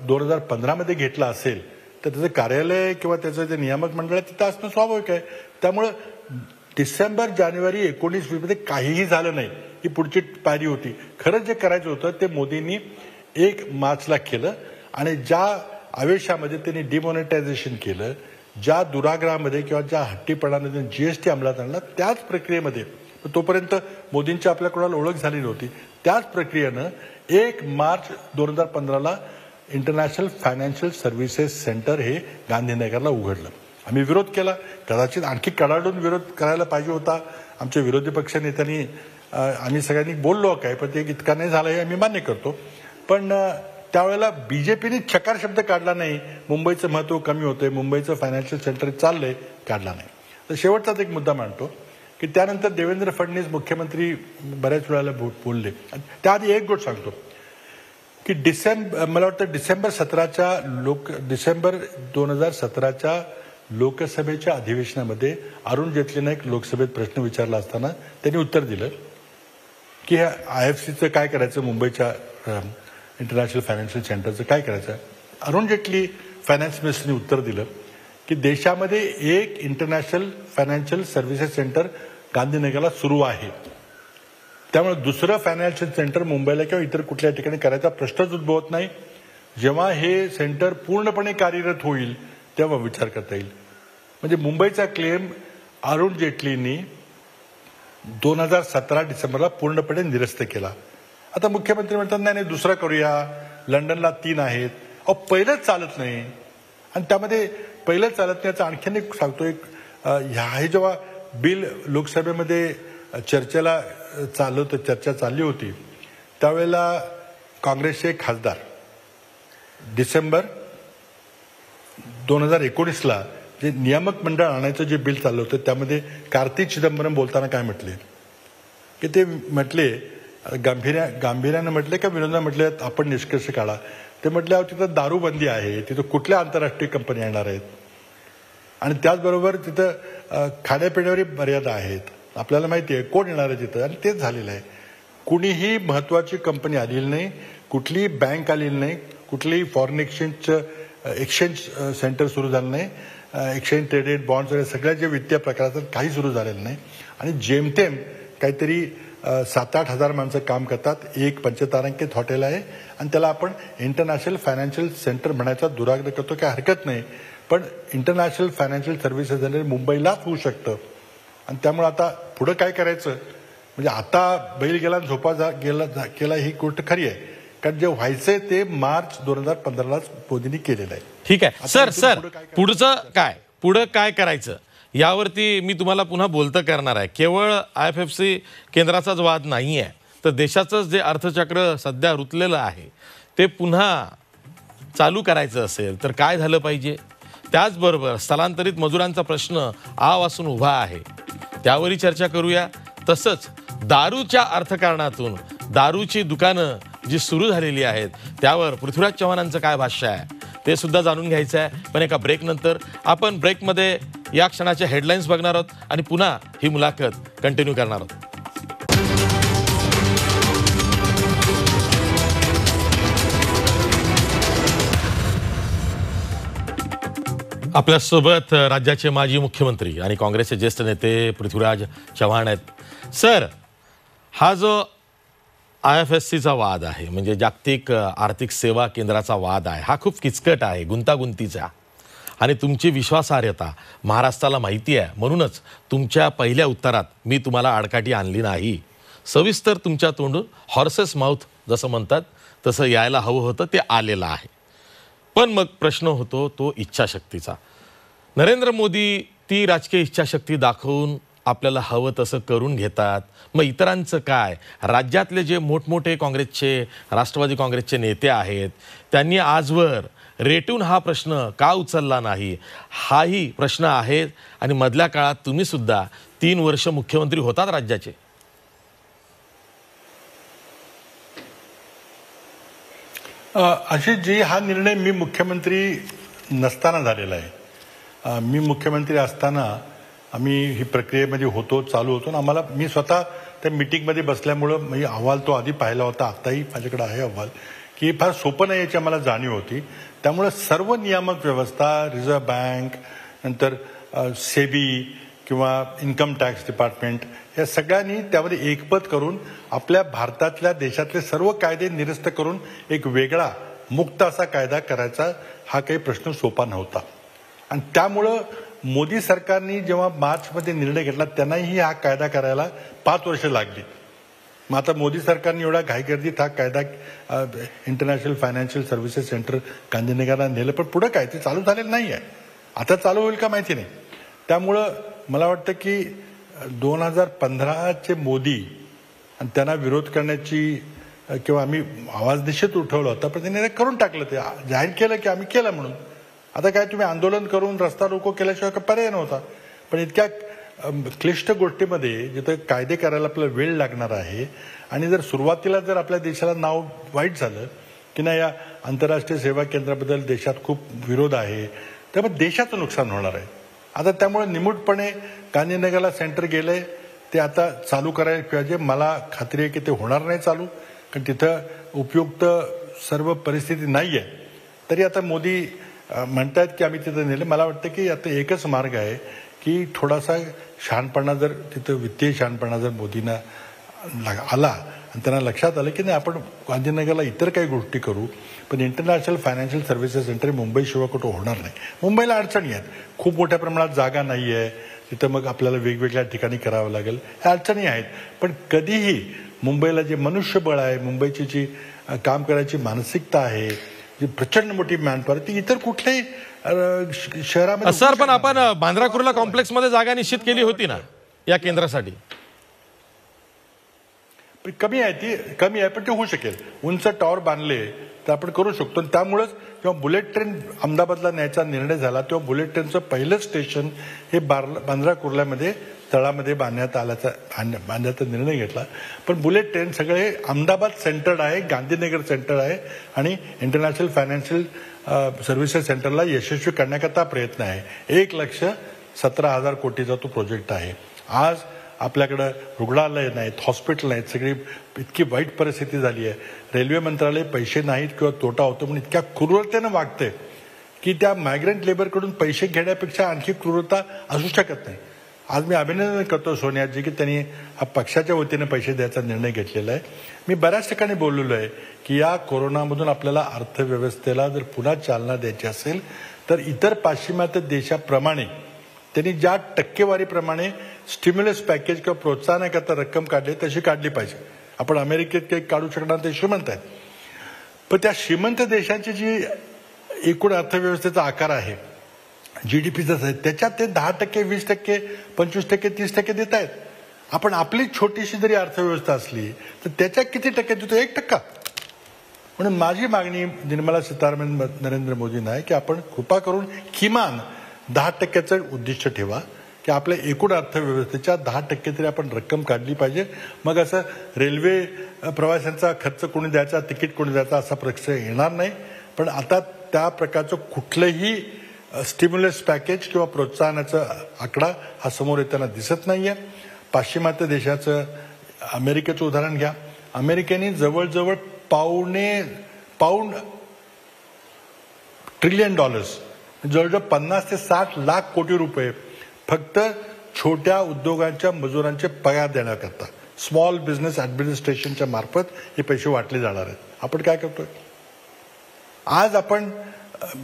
2015 मध्ये घेतला असेल तर त्याचं कार्यालय किंवा त्याचं जे नियामक मंडळ आहे तिथं असणं स्वाभाविक आहे. त्यामुळं डिसेंबर जानेवारी 19-20 मध्ये काहीही झालं नाही, ही पुढची पायरी होती. खरं जे करायचं होतं ते मोदींनी 1 मार्चला केलं आणि ज्या आवेशामध्ये त्यांनी डिमॉनिटायझेशन केलं, ज्या दुराग्रहामध्ये किंवा ज्या हट्टीपणाने GST अंमलात आणला, त्याच प्रक्रियेमध्ये तोपर्यंत मोदींची आपल्या कोणाला ओळख झाली नव्हती, त्याच प्रक्रियेनं 1 मार्च 2015ला इंटरनॅशनल फायनान्शियल सर्व्हिसेस सेंटर हे गांधीनगरला उघडलं. आम्ही विरोध केला, कदाचित आणखी कडाडून विरोध करायला पाहिजे होता. आमच्या विरोधी पक्ष नेत्यांनी आम्ही सगळ्यांनी बोललो काय, पण ते इतका नाही झालं हे आम्ही मान्य करतो. पण त्यावेळेला BJPने चकार शब्द काढला नाही, मुंबईचं महत्व कमी होतंय, मुंबईचं फायनान्शियल सेंटर चाललंय, काढला नाही. तर शेवटचाच एक मुद्दा मांडतो की त्यानंतर देवेंद्र फडणवीस मुख्यमंत्री बऱ्याच वेळेला बोलले. त्याआधी एक गोष्ट सांगतो की मला वाटतं डिसेंबर 2017च्या लोकसभेच्या अधिवेशनामध्ये अरुण जेटलीने एक लोकसभेत प्रश्न विचारला असताना त्यांनी उत्तर दिलं की ह्या IFCचं काय करायचं, मुंबईच्या इंटरनॅशनल फायनान्शियल सेंटरचं काय करायचं. अरुण जेटली फायनान्स मिनिस्टरने उत्तर दिलं की देशामध्ये एक इंटरनॅशनल फायनान्शियल सर्व्हिसेस सेंटर गांधीनगरला सुरू आहे, त्यामुळे दुसरं फायनान्शियल सेंटर मुंबईला किंवा इतर कुठल्या ठिकाणी करायचा प्रश्नच उद्भवत नाही. जेव्हा हे सेंटर पूर्णपणे कार्यरत होईल तेव्हा विचार करता येईल. म्हणजे मुंबईचा क्लेम अरुण जेटलींनी 2017 डिसेंबरला पूर्णपणे निरस्त केला. आता मुख्यमंत्री म्हणतात नाही दुसरा करूया, लंडनला 3 आहेत. पहिलंच चालत नाही. आणि त्यामध्ये पहिलं चालत नाही याचं आणखीन एक सांगतो. हे जेव्हा बिल लोकसभेमध्ये चर्चा चालली होती त्यावेळेला काँग्रेसचे खासदार डिसेंबर 2019ला जे नियामक मंडळ आणायचं जे बिल चाललं होतं त्यामध्ये कार्ती चिदंबरम बोलताना काय म्हटले की ते म्हटले गांभीर्यानं म्हटले का विनोदानं म्हटले आपण निष्कर्ष काढा. ते म्हटल्यावर तिथं दारूबंदी आहे, तिथं कुठल्या आंतरराष्ट्रीय कंपन्या येणार आहेत आणि त्याचबरोबर तिथं खाण्यापिण्यावरही मर्यादा आहेत. आपल्याला माहिती आहे कोण येणार आहे तिथं आणि तेच झालेलं आहे. कुणीही महत्वाची कंपनी आलेली नाही, कुठलीही बँक आलेली नाही, कुठलीही फॉरेन एक्सचेंज सेंटर सुरू झालं नाही, एक्सचेंज ट्रेडेड बॉन्ड्स वगैरे सगळ्या जे वित्तीय प्रकाराचं काही सुरू झालेलं नाही. आणि जेमतेम काहीतरी 7-8 हजार माणसं काम करतात. एक पंचतारांकित हॉटेल आहे आणि त्याला आपण इंटरनॅशनल फायनान्शियल सेंटर म्हणायचा दुराग्रह करतो, काय हरकत नाही. पण इंटरनॅशनल फायनान्शियल सर्व्हिसेस सेंटर मुंबईलाच होऊ शकतं. आणि त्यामुळे आता पुढं काय करायचं, म्हणजे आता बैल गेला झोपा केला ही गोष्ट खरी आहे कारण जे व्हायचंय ते मार्च 2015लाच मोदींनी केलेलं आहे. ठीक आहे. सर इथून पुढचं काय, पुढं काय करायचं यावरती मी तुम्हाला पुन्हा बोलतं करणार आहे. केवळ IFFC केंद्राचाच वाद नाही आहे, तर देशाचंच जे अर्थचक्र सध्या रुतलेलं आहे ते पुन्हा चालू करायचं असेल तर काय झालं पाहिजे. त्याचबरोबर स्थलांतरित मजुरांचा प्रश्न आवासून उभा आहे, त्यावरही चर्चा करूया. तसंच दारूच्या अर्थकारणातून दारूची दुकानं जी सुरू झालेली आहेत त्यावर पृथ्वीराज चव्हाणांचं काय भाष्य आहे ते सुद्धा जाणून घ्यायचं आहे. पण एका ब्रेकनंतर आपण ब्रेकमध्ये या क्षणाच्या हेडलाईन्स बघणार आहोत आणि पुन्हा ही मुलाखत कंटिन्यू करणार आहोत. आपल्यासोबत राज्याचे माजी मुख्यमंत्री आणि काँग्रेसचे ज्येष्ठ नेते पृथ्वीराज चव्हाण आहेत. सर, हा जो IFSCचा वाद आहे, म्हणजे जागतिक आर्थिक सेवा केंद्राचा वाद आहे, हा खूप किचकट आहे, गुंतागुंतीचा, आणि तुमची विश्वासार्हता महाराष्ट्राला माहिती आहे. म्हणूनच तुमच्या पहिल्या उत्तरात मी तुम्हाला आडकाठी आणली नाही. सविस्तर तुमच्या तोंडून हॉर्सेस माउथ जसं म्हणतात तसं यायला हवं होतं, ते आलेलं आहे. पण मग प्रश्न होतो तो इच्छाशक्तीचा. नरेंद्र मोदी ती राजकीय इच्छाशक्ती दाखवून आपल्याला हवं तसं करून घेतात. मग इतरांचं काय? राज्यातले जे मोठमोठे काँग्रेसचे, राष्ट्रवादी काँग्रेसचे नेते आहेत त्यांनी आजवर रेटून हा प्रश्न का उचलला नाही, हाही प्रश्न आहे. आणि मधल्या काळात तुम्ही सुद्धा 3 वर्ष मुख्यमंत्री होतात राज्याचे. अशी जी हा निर्णय मी मुख्यमंत्री नसताना झालेला आहे. मी मुख्यमंत्री असताना आम्ही ही प्रक्रियेमध्ये होतो, चालू होतो. आम्हाला, मी स्वतः त्या मीटिंगमध्ये बसल्यामुळं मी अहवाल तो आधी पाहिला होता, आत्ताही माझ्याकडे आहे अहवाल, की फार सोपं नाही याची आम्हाला जाणीव होती. त्यामुळे सर्व नियामक व्यवस्था, रिझर्व्ह बँक, नंतर सेबी किंवा इन्कम टॅक्स डिपार्टमेंट, या सगळ्यांनी त्यामध्ये एकमत करून आपल्या भारतातल्या देशातले सर्व कायदे निरस्त करून एक वेगळा मुक्त असा कायदा करायचा हा काही प्रश्न सोपा नव्हता. आणि त्यामुळं मोदी सरकारने जेव्हा मार्चमध्ये निर्णय घेतला त्यांनाही हा कायदा करायला 5 वर्ष लागली. मग आता मोदी सरकारने एवढा घाईगर्दीत हा कायदा इंटरनॅशनल फायनान्शियल सर्व्हिसेस सेंटर गांधीनगरला नेलं, पण पुढे काय ते चालू झालेलं नाही आहे. आता चालू होईल का माहिती नाही. त्यामुळं मला वाटतं की 2015चे मोदी आणि त्यांना विरोध करण्याची किंवा आम्ही आवाज निश्चित उठवला होता, पण त्यांनी करून टाकलं, ते जाहीर केलं की आम्ही केलं म्हणून. आता काय तुम्ही आंदोलन करून रस्ता रोको केल्याशिवाय काय पर्याय नव्हता. पण इतक्या क्लिष्ट गोष्टीमध्ये जिथं कायदे करायला आपल्याला वेळ लागणार आहे, आणि जर सुरुवातीला जर आपल्या देशाला नाव वाईट झालं की नाही या आंतरराष्ट्रीय सेवा केंद्राबद्दल देशात खूप विरोध आहे, त्यामुळे देशाचं नुकसान होणार आहे. आता त्यामुळे निमूटपणे गांधीनगरला सेंटर गेलंय, ते आता चालू करायला पाहिजे. मला खात्री आहे की ते होणार नाही चालू, कारण तिथं उपयुक्त सर्व परिस्थिती नाही आहे. तरी आता मोदी म्हणतात की आम्ही तिथं नेले. मला वाटतं की आता एकच मार्ग आहे की थोडासा शहाणपणा, जर तिथं वित्तीय शहाणपणा जर मोदींना आला आणि त्यांना लक्षात आलं की नाही आपण गांधीनगरला इतर काही गोष्टी करू, पण इंटरनॅशनल फायनान्शियल सर्व्हिसेस सेंटर मुंबईशिवाय कुठं होणार नाही. मुंबईला अडचणी आहेत, खूप मोठ्या प्रमाणात जागा नाही आहे तिथं, मग आपल्याला वेगवेगळ्या ठिकाणी करावं लागेल, ह्या अडचणी आहेत. पण कधीही मुंबईला जे मनुष्यबळ आहे, मुंबईची जी काम करायची मानसिकता आहे, जी प्रचंड मोठी मॅनपॉवर, ती इतर कुठल्याही शहरामध्ये. सर, पण आपण बांद्रा कुर्ला कॉम्प्लेक्समध्ये जागा निश्चित केली होती ना या केंद्रासाठी. कमी आहे, ती कमी आहे, पण ते होऊ शकेल. उंच टॉवर बांधले तर आपण करू शकतो. त्यामुळेच जेव्हा बुलेट ट्रेन अहमदाबादला न्यायचा निर्णय झाला तेव्हा बुलेट ट्रेनचं पहिलं स्टेशन हे बांद्रा कुर्ल्यामध्ये तळामध्ये बांधण्याचा निर्णय घेतला. पण बुलेट ट्रेन सगळे अहमदाबाद सेंटर्ड आहे, गांधीनगर सेंटर आहे, आणि इंटरनॅशनल फायनान्शियल सर्व्हिसेस सेंटरला यशस्वी करण्याकरता प्रयत्न आहे. 1,17,000 कोटीचा तो प्रोजेक्ट आहे. आज आपल्याकडं रुग्णालय नाहीत, हॉस्पिटल नाहीत, सगळी इतकी वाईट परिस्थिती झाली आहे. रेल्वे मंत्रालय पैसे नाहीत किंवा तोटा होतो म्हणून इतक्या क्रूरतेनं वागते की त्या मायग्रंट लेबरकडून पैसे घेण्यापेक्षा आणखी क्रूरता असू शकत नाही. आज मी अभिनंदन करतो सोनियाजी की त्यांनी हा पक्षाच्या वतीने पैसे द्यायचा निर्णय घेतलेला आहे. मी बऱ्याच ठिकाणी बोललेलो आहे की या कोरोनामधून आपल्याला अर्थव्यवस्थेला जर पुन्हा चालना द्यायची असेल तर इतर पाश्चिमात्य देशाप्रमाणे त्यांनी ज्या टक्केवारीप्रमाणे स्टिम्युलस पॅकेज किंवा प्रोत्साहनाकरता रक्कम काढली तशी काढली पाहिजे. आपण अमेरिकेत काही काढू शकणार, ते श्रीमंत आहेत. पण त्या श्रीमंत देशाची जी एकूण अर्थव्यवस्थेचा आकार आहे, जीडीपीचा आहे, त्याच्यात ते 10%, 20%, 25%, 30% देत आहेत. आपण आपली छोटीशी जरी अर्थव्यवस्था असली तर त्याच्या किती टक्के देतो? 1%. म्हणून माझी मागणी निर्मला सीतारामन नरेंद्र मोदींना आहे की आपण कृपा करून किमान 10%चं उद्दिष्ट ठेवा की आपल्या एकूण अर्थव्यवस्थेच्या 10% तरी आपण रक्कम काढली पाहिजे. मग असं रेल्वे प्रवाशांचा खर्च कोणी द्यायचा, तिकीट कोणी द्यायचा असा प्रश्न येणार नाही. पण आता त्या प्रकारचं कुठलंही स्टिम्युलस पॅकेज किंवा प्रोत्साहनाचा आकडा हा समोर येताना दिसत नाहीये. पाश्चिमात्य देशाचं अमेरिकेचं उदाहरण घ्या. अमेरिकेने जवळजवळ पाऊंड ट्रिलियन डॉलर्स, जवळजवळ 50 ते 60 लाख कोटी रुपये फक्त छोट्या उद्योगांच्या मजुरांचे पगार देण्याकरता स्मॉल बिझनेस ऍडमिनिस्ट्रेशनच्या मार्फत हे पैसे वाटले जाणार आहेत. आपण काय करतोय? आज आपण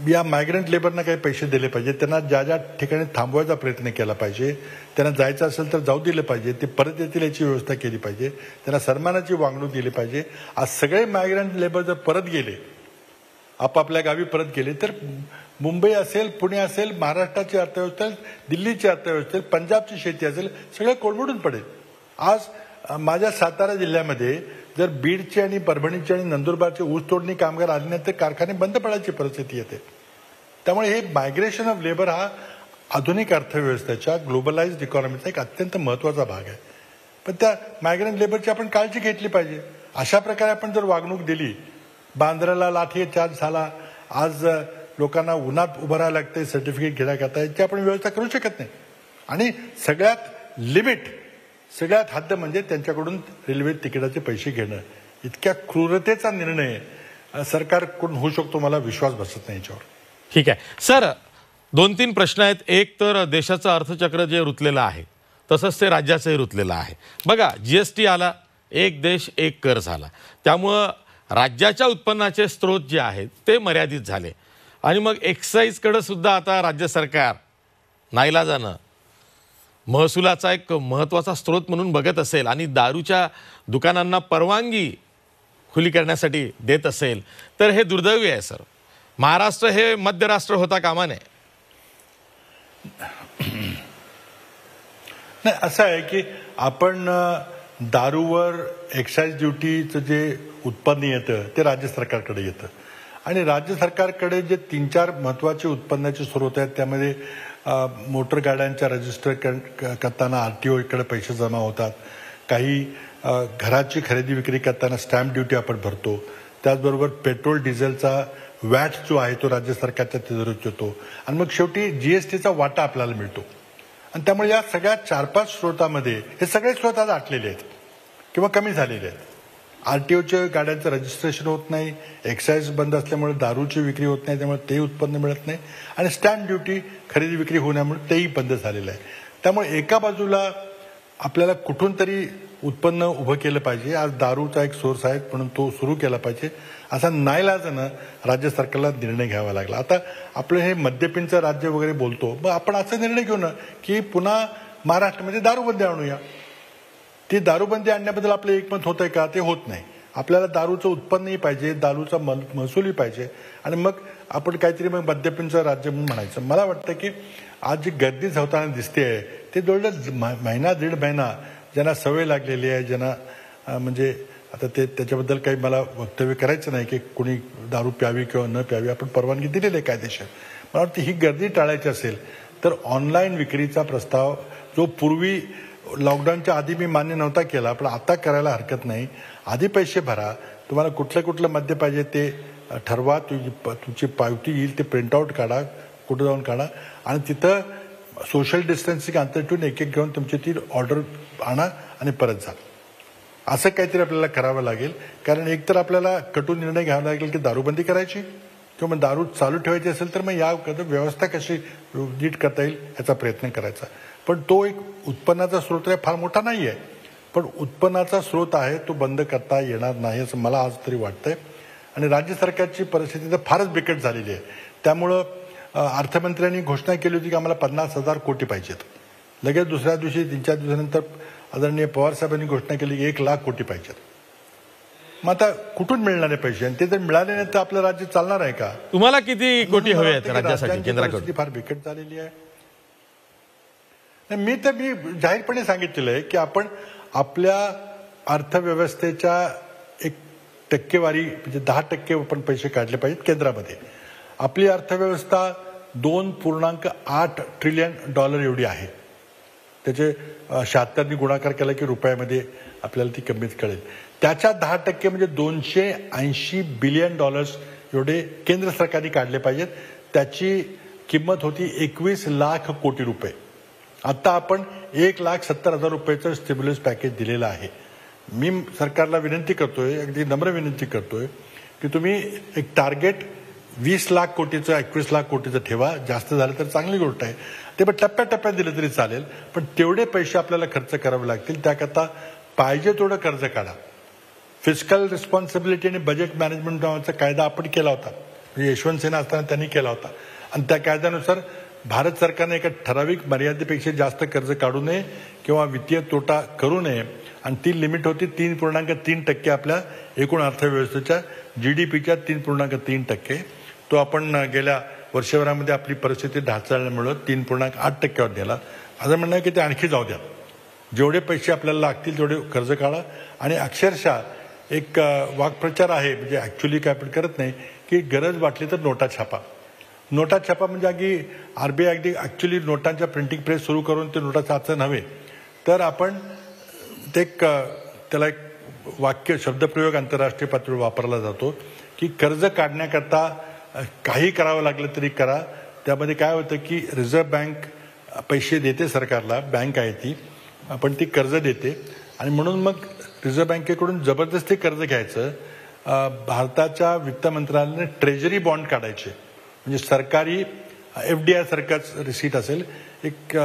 या मायग्रंट लेबरना काही पैसे दिले पाहिजे, त्यांना ज्या ज्या ठिकाणी थांबवायचा प्रयत्न केला पाहिजे, त्यांना जायचं असेल तर जाऊ दिलं पाहिजे, ते परत येतील याची व्यवस्था केली पाहिजे, त्यांना सन्मानाची वागणूक दिली पाहिजे. आज सगळे मायग्रंट लेबर जर परत गेले, आपापल्या गावी परत गेले, तर मुंबई असेल, पुणे असेल, महाराष्ट्राची अर्थव्यवस्था, दिल्लीची अर्थव्यवस्था, पंजाबची शेती असेल, सगळं कोलमडून पडेल. आज माझ्या सातारा जिल्ह्यामध्ये जर बीडचे आणि परभणीचे आणि नंदुरबारचे ऊसतोडणी कामगार आले नाही तर कारखाने बंद पडायची परिस्थिती येते. त्यामुळे हे मायग्रेशन ऑफ लेबर हा आधुनिक अर्थव्यवस्थेच्या ग्लोबलाइज्ड इकॉनॉमीचा एक अत्यंत महत्वाचा भाग आहे. पण त्या मायग्रंट लेबरची आपण काळजी घेतली पाहिजे. अशा प्रकारे आपण जर वागणूक दिली, बांद्राला लाठी चार्ज झाला, आज लोकांना उन्हात उभं राहायला लागते सर्टिफिकेट घेण्याकरता, याची आपण व्यवस्था करू शकत नाही. आणि सगळ्यात लिमिट, सगळ्यात हद्द म्हणजे त्यांच्याकडून रेल्वे तिकिटाचे पैसे घेणं. इतक्या क्रूरतेचा निर्णय सरकारकडून होऊ शकतो, मला विश्वास बसत नाही याच्यावर. ठीक आहे सर, 2-3 प्रश्न आहेत. एक तर देशाचं अर्थचक्र जे रुतलेलं आहे तसंच ते राज्याचंही रुतलेलं आहे. बघा, जीएसटी आला, एक देश एक कर झाला, त्यामुळं राज्याच्या उत्पन्नाचे स्रोत जे आहेत ते मर्यादित झाले. आणि मग एक्साईजकडे सुद्धा आता राज्य सरकार नाईलाजानं महसुलाचा एक महत्त्वाचा स्रोत म्हणून बघत असेल आणि दारूच्या दुकानांना परवानगी खुली करण्यासाठी देत असेल तर हे दुर्दैवी आहे सर. महाराष्ट्र हे मध्यराष्ट्र होता कामा नये. नाही, असं आहे की आपण दारूवर एक्साईज ड्युटीचं जे उत्पन्न येतं ते राज्य सरकारकडे येतं आणि राज्य सरकारकडे जे 3-4 महत्वाचे उत्पन्नाचे स्रोत आहेत त्यामध्ये मोटर गाड्यांच्या रजिस्टर करताना आरटीओ इकडे पैसे जमा होतात, काही घराची खरेदी विक्री करताना स्टॅम्प ड्युटी आपण भरतो, त्याचबरोबर पेट्रोल डिझेलचा वॅट जो आहे तो राज्य सरकारच्या तिजोरीत येतो आणि मग शेवटी जीएसटीचा वाटा आपल्याला मिळतो. आणि त्यामुळे या सगळ्या 4-5 स्रोतामध्ये हे सगळे स्रोत आज आटलेले आहेत किंवा कमी झालेले आहेत. आरटीओच्या गाड्यांचं रजिस्ट्रेशन होत नाही, एक्साईज बंद असल्यामुळे दारूची विक्री होत नाही, त्यामुळे तेही उत्पन्न मिळत नाही आणि स्टॅम्प ड्युटी खरेदी विक्री होण्यामुळे तेही बंद झालेलं आहे. त्यामुळे एका बाजूला आपल्याला कुठून तरी उत्पन्न उभं केलं पाहिजे. आज दारूचा एक सोर्स आहे म्हणून तो सुरू केला पाहिजे, असा नाईलाजानं राज्य सरकारला निर्णय घ्यावा लागला. आता आपलं हे मद्यपींचं राज्य वगैरे बोलतो, मग आपण असा निर्णय घेऊ ना की पुन्हा महाराष्ट्रामध्ये दारूबंदी आणूया. ती दारूबंदी आणण्याबद्दल आपलं एकमत होत आहे का? ते होत नाही. आपल्याला दारूचं उत्पन्नही पाहिजे, दारूचा महसूलही पाहिजे आणि मग आपण काहीतरी मग मद्यपींचं राज्य म्हणून म्हणायचं. मला वाटतं की आज जी गर्दी होताना दिसते आहे ते जवळजवळ महिना 1.5 महिना ज्यांना सवय लागलेली आहे, ज्यांना म्हणजे आता ते त्याच्याबद्दल काही मला वक्तव्य करायचं नाही की कोणी दारू प्यावी किंवा न प्यावी, आपण परवानगी दिलेली आहे कायदेशीर. मला वाटतं ही गर्दी टाळायची असेल तर ऑनलाईन विक्रीचा प्रस्ताव जो पूर्वी लॉकडाऊनच्या आधी मी मान्य नव्हता केला पण आता करायला हरकत नाही. आधी पैसे भरा, तुम्हाला कुठलं मद्य पाहिजे ते ठरवा, तुमची पावती येईल ते प्रिंटआउट काढा, कुठं जाऊन काढा आणि तिथं सोशल डिस्टन्सिंग अंतर ठेवून एक घेऊन तुमची ती ऑर्डर आणा आणि परत जा. असं काहीतरी आपल्याला करावं लागेल. कारण एकतर आपल्याला कटू निर्णय घ्यावा लागेल की दारूबंदी करायची किंवा मग दारू चालू ठेवायची असेल तर मग या व्यवस्था कशी नीट करता येईल याचा प्रयत्न करायचा. पण तो एक उत्पन्नाचा स्रोत आहे, फार मोठा नाही आहे, पण उत्पन्नाचा स्रोत आहे, तो बंद करता येणार नाही असं मला आज तरी वाटतंय. आणि राज्य सरकारची परिस्थिती तर फारच बिकट झालेली आहे. त्यामुळं अर्थमंत्र्यांनी घोषणा केली होती की आम्हाला 50,000 कोटी पाहिजेत. लगेच दुसऱ्या दिवशी 3-4 दिवसानंतर आदरणीय पवार साहेबांनी घोषणा केली की 1 लाख कोटी पाहिजेत. मग आता कुठून मिळणारे पैसे, आणि ते जर मिळाले नाही तर आपलं राज्य चालणार आहे का? तुम्हाला किती कोटी हवे आहेत राज्यासाठी राज्यांची केंद्राकडून? परिस्थिती फार बिकट झालेली आहे. मी जाहीरपणे सांगितलेलं आहे की आपण आपल्या अर्थव्यवस्थेच्या एक टक्केवारी म्हणजे 10% आपण पैसे काढले पाहिजेत केंद्रामध्ये. आपली अर्थव्यवस्था $2.8 ट्रिलियन एवढी आहे. त्याचे 76 गुणाकार केला की रुपयामध्ये आपल्याला ती कमीत कळेल. त्याच्या 10% म्हणजे $280 बिलियन एवढे केंद्र सरकारने काढले पाहिजेत. त्याची किंमत होती 21 लाख कोटी रुपये. आता आपण 1,70,000 रुपयाचं स्टिम्युलस पॅकेज दिलेलं आहे. मी सरकारला विनंती करतोय, अगदी नम्र विनंती करतोय की तुम्ही एक टार्गेट 20 लाख कोटीचं 21 लाख कोटीचं ठेवा. जास्त झालं तर चांगली गोष्ट आहे, ते पण टप्प्याटप्प्यात दिलं तरी चालेल, पण तेवढे पैसे आपल्याला खर्च करावे लागतील. त्याकरता पाहिजे तेवढं कर्ज काढा. फिस्कल रिस्पॉन्सिबिलिटी आणि बजेट मॅनेजमेंट नावाचा कायदा आपण केला होता, म्हणजे यशवंत सिन्हा असताना त्यांनी केला होता, आणि त्या कायद्यानुसार भारत सरकारने एका ठराविक मर्यादेपेक्षा जास्त कर्ज काढू नये किंवा वित्तीय तोटा करू नये, आणि ती लिमिट होती 3.3% आपल्या एकूण अर्थव्यवस्थेच्या GDPच्या 3.3%. तो आपण गेल्या वर्षभरामध्ये आपली परिस्थिती ढासळल्यामुळं 3.8%वर नेला. माझं म्हणणं आहे की ते आणखी जाऊ द्या. जेवढे पैसे आपल्याला लागतील तेवढे कर्ज काढा. आणि अक्षरशः एक वाक्प्रचार आहे, म्हणजे ऍक्च्युली काय आपण करत नाही, की गरज वाटली तर नोटा छापा. नोटा छापा म्हणजे अगदी RBI अगदी ऍक्च्युली नोटांच्या प्रिंटिंग प्रेस सुरू करून ते नोटा छापचं नव्हे, तर आपण ते त्याला एक वाक्य शब्दप्रयोग आंतरराष्ट्रीय पातळीवर वापरला जातो की कर्ज काढण्याकरता काही करावं लागलं तरी करा. त्यामध्ये काय होतं की रिझर्व्ह बँक पैसे देते सरकारला, बँक आहे ती, पण ती कर्ज देते, आणि म्हणून मग रिझर्व्ह बँकेकडून जबरदस्ती कर्ज घ्यायचं. भारताच्या वित्त मंत्रालयाने ट्रेजरी बॉन्ड काढायचे, म्हणजे सरकारी FDI सारखाच रिसीट असेल, एक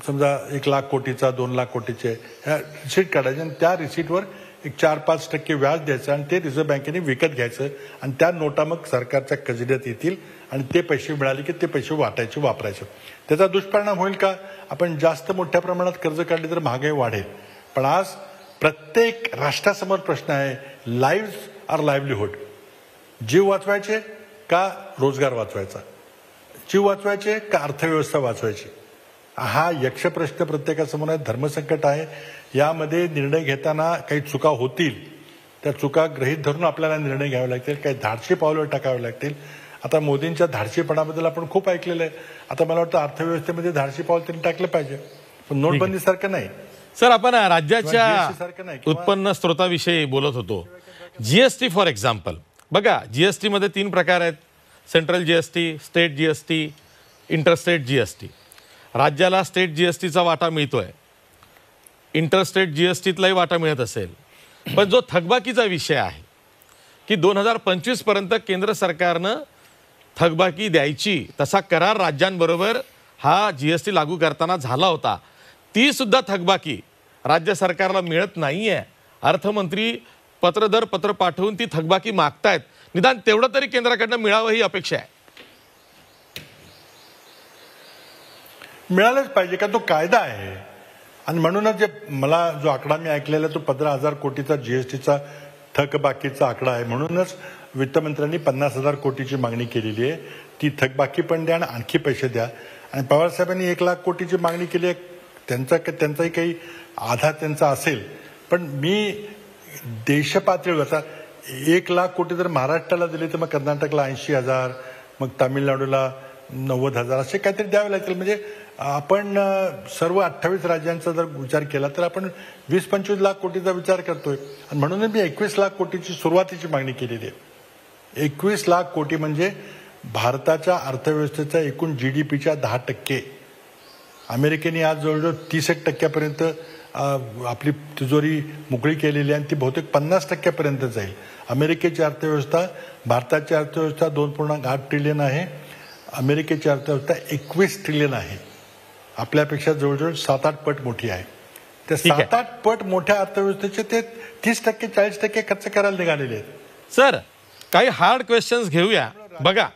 समजा 1 लाख कोटीचा 2 लाख कोटीचे ह्या रिसीट काढायचे, आणि त्या रिसीटवर एक 4-5% व्याज द्यायचं, आणि ते रिझर्व्ह बँकेने विकत घ्यायचं, आणि त्या नोटा मग सरकारच्या खजिन्यात येतील, आणि ते पैसे मिळाले की ते पैसे वाटायचे, वापरायचे. त्याचा दुष्परिणाम होईल का? आपण जास्त मोठ्या प्रमाणात कर्ज काढले तर महागाई वाढेल. पण आज प्रत्येक राष्ट्रासमोर प्रश्न आहे, लाईव्ह आर लाईव्हलीहूड. जीव वाचवायचे का रोजगार वाचवायचा? जीव वाचवायचे का अर्थव्यवस्था वाचवायची? हा यक्ष प्रश्न प्रत्येकासमोर आहे. धर्मसंकट आहे. यामध्ये निर्णय घेताना काही चुका होतील, त्या चुका गृहीत धरून आपल्याला निर्णय घ्यावे लागतील, काही धाडसी पावलं टाकावे लागतील. आता मोदींच्या धाडसीपणाबद्दल आपण खूप ऐकलेलं आहे. आता मला वाटतं अर्थव्यवस्थेमध्ये धाडसी पाऊल त्यांनी टाकलं पाहिजे, पण नोटबंदीसारखं नाही. सर, आपण राज्याच्या उत्पन्न स्त्रोताविषयी बोलत होतो. GST फॉर एक्झाम्पल बघा, GST मध्ये 3 प्रकार आहेत: central GST, state GST, interstate GST. राज्याला स्टेट GSTचा वाटा मिळतोय, इंटरस्टेट GSTतलाही वाटा मिळत असेल, पण जो थकबाकीचा विषय आहे की 2025 पर्यंत केंद्र सरकारनं थकबाकी द्यायची, तसा करार राज्यांबरोबर हा GST लागू करताना झाला होता. ती सुद्धा थकबाकी राज्य सरकारला मिळत नाहीये. अर्थमंत्री पत्र दर पत्र पाठवून ती थकबाकी मागतायत. निदान तेवढं तरी केंद्राकडनं मिळावं ही अपेक्षा आहे. मिळालंच पाहिजे का, तो कायदा आहे. आणि म्हणूनच जे मला जो आकडा मी ऐकलेला तो 15,000 कोटीचा GSTचा थकबाकीचा आकडा आहे. म्हणूनच वित्तमंत्र्यांनी 50,000 कोटीची मागणी केलेली आहे. ती थकबाकी पण द्या आणि आणखी पैसे द्या. आणि पवार साहेबांनी 1 लाख कोटीची मागणी केली आहे. त्यांचाही काही आधार त्यांचा असेल, पण मी देशपातळीवर आता 1 लाख कोटी जर महाराष्ट्राला दिले तर मग कर्नाटकला 80,000, मग तामिळनाडूला 90,000 असे काहीतरी द्यावे लागतील. म्हणजे आपण सर्व 28 राज्यांचा जर विचार केला तर आपण 20-25 लाख कोटीचा विचार करतोय. आणि म्हणून मी 21 लाख कोटीची सुरुवातीची मागणी केलेली आहे. 21 लाख कोटी म्हणजे भारताच्या अर्थव्यवस्थेच्या एकूण GDPच्या 10%. अमेरिकेने आज जवळजवळ 30% आपली तिजोरी मोकळी केलेली आहे, आणि ती बहुतेक 50% जाईल. अमेरिकेची अर्थव्यवस्था भारताची अर्थव्यवस्था 2.8 ट्रिलियन आहे. अमेरिकेची अर्थव्यवस्था 21 ट्रिलियन आहे. आपल्यापेक्षा जवळजवळ 7-8 पट मोठी आहे. त्या 7-8 पट मोठ्या अर्थव्यवस्थेचे ते 30% 40% खर्च करायला निघालेले आहेत. सर, काही हार्ड क्वेश्चन्स घेऊया. बघा,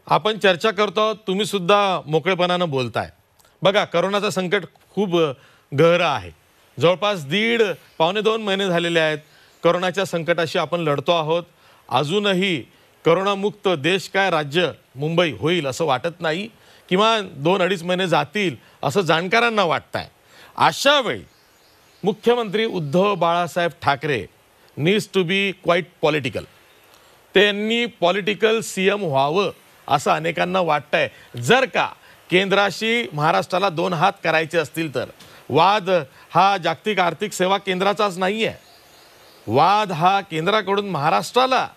आपण चर्चा करतो, तुम्ही सुद्धा मोकळेपणानं बोलताय. बघा, करोनाचं संकट खूप गहरं आहे. जवळपास 1.5-2 महिने झालेले आहेत. कोरोनाच्या संकटाशी आपण लढतो आहोत. अजूनही करोनामुक्त देश काय राज्य मुंबई होईल असं वाटत नाही. किमान 2-2.5 महिने जातील असं जाणकारांना वाटतंय. अशा वेळी मुख्यमंत्री Uddhav Balasaheb Thackeray needs to be quite political. त्यांनी पॉलिटिकल सीएम व्हावं असं अनेकांना वाटतंय. जर का केंद्राशी महाराष्ट्राला 2 हात करायचे असतील तर वाद हा जागतिक आर्थिक सेवा केंद्राचाच नाही आहे. वाद हा केंद्राकडून महाराष्ट्राला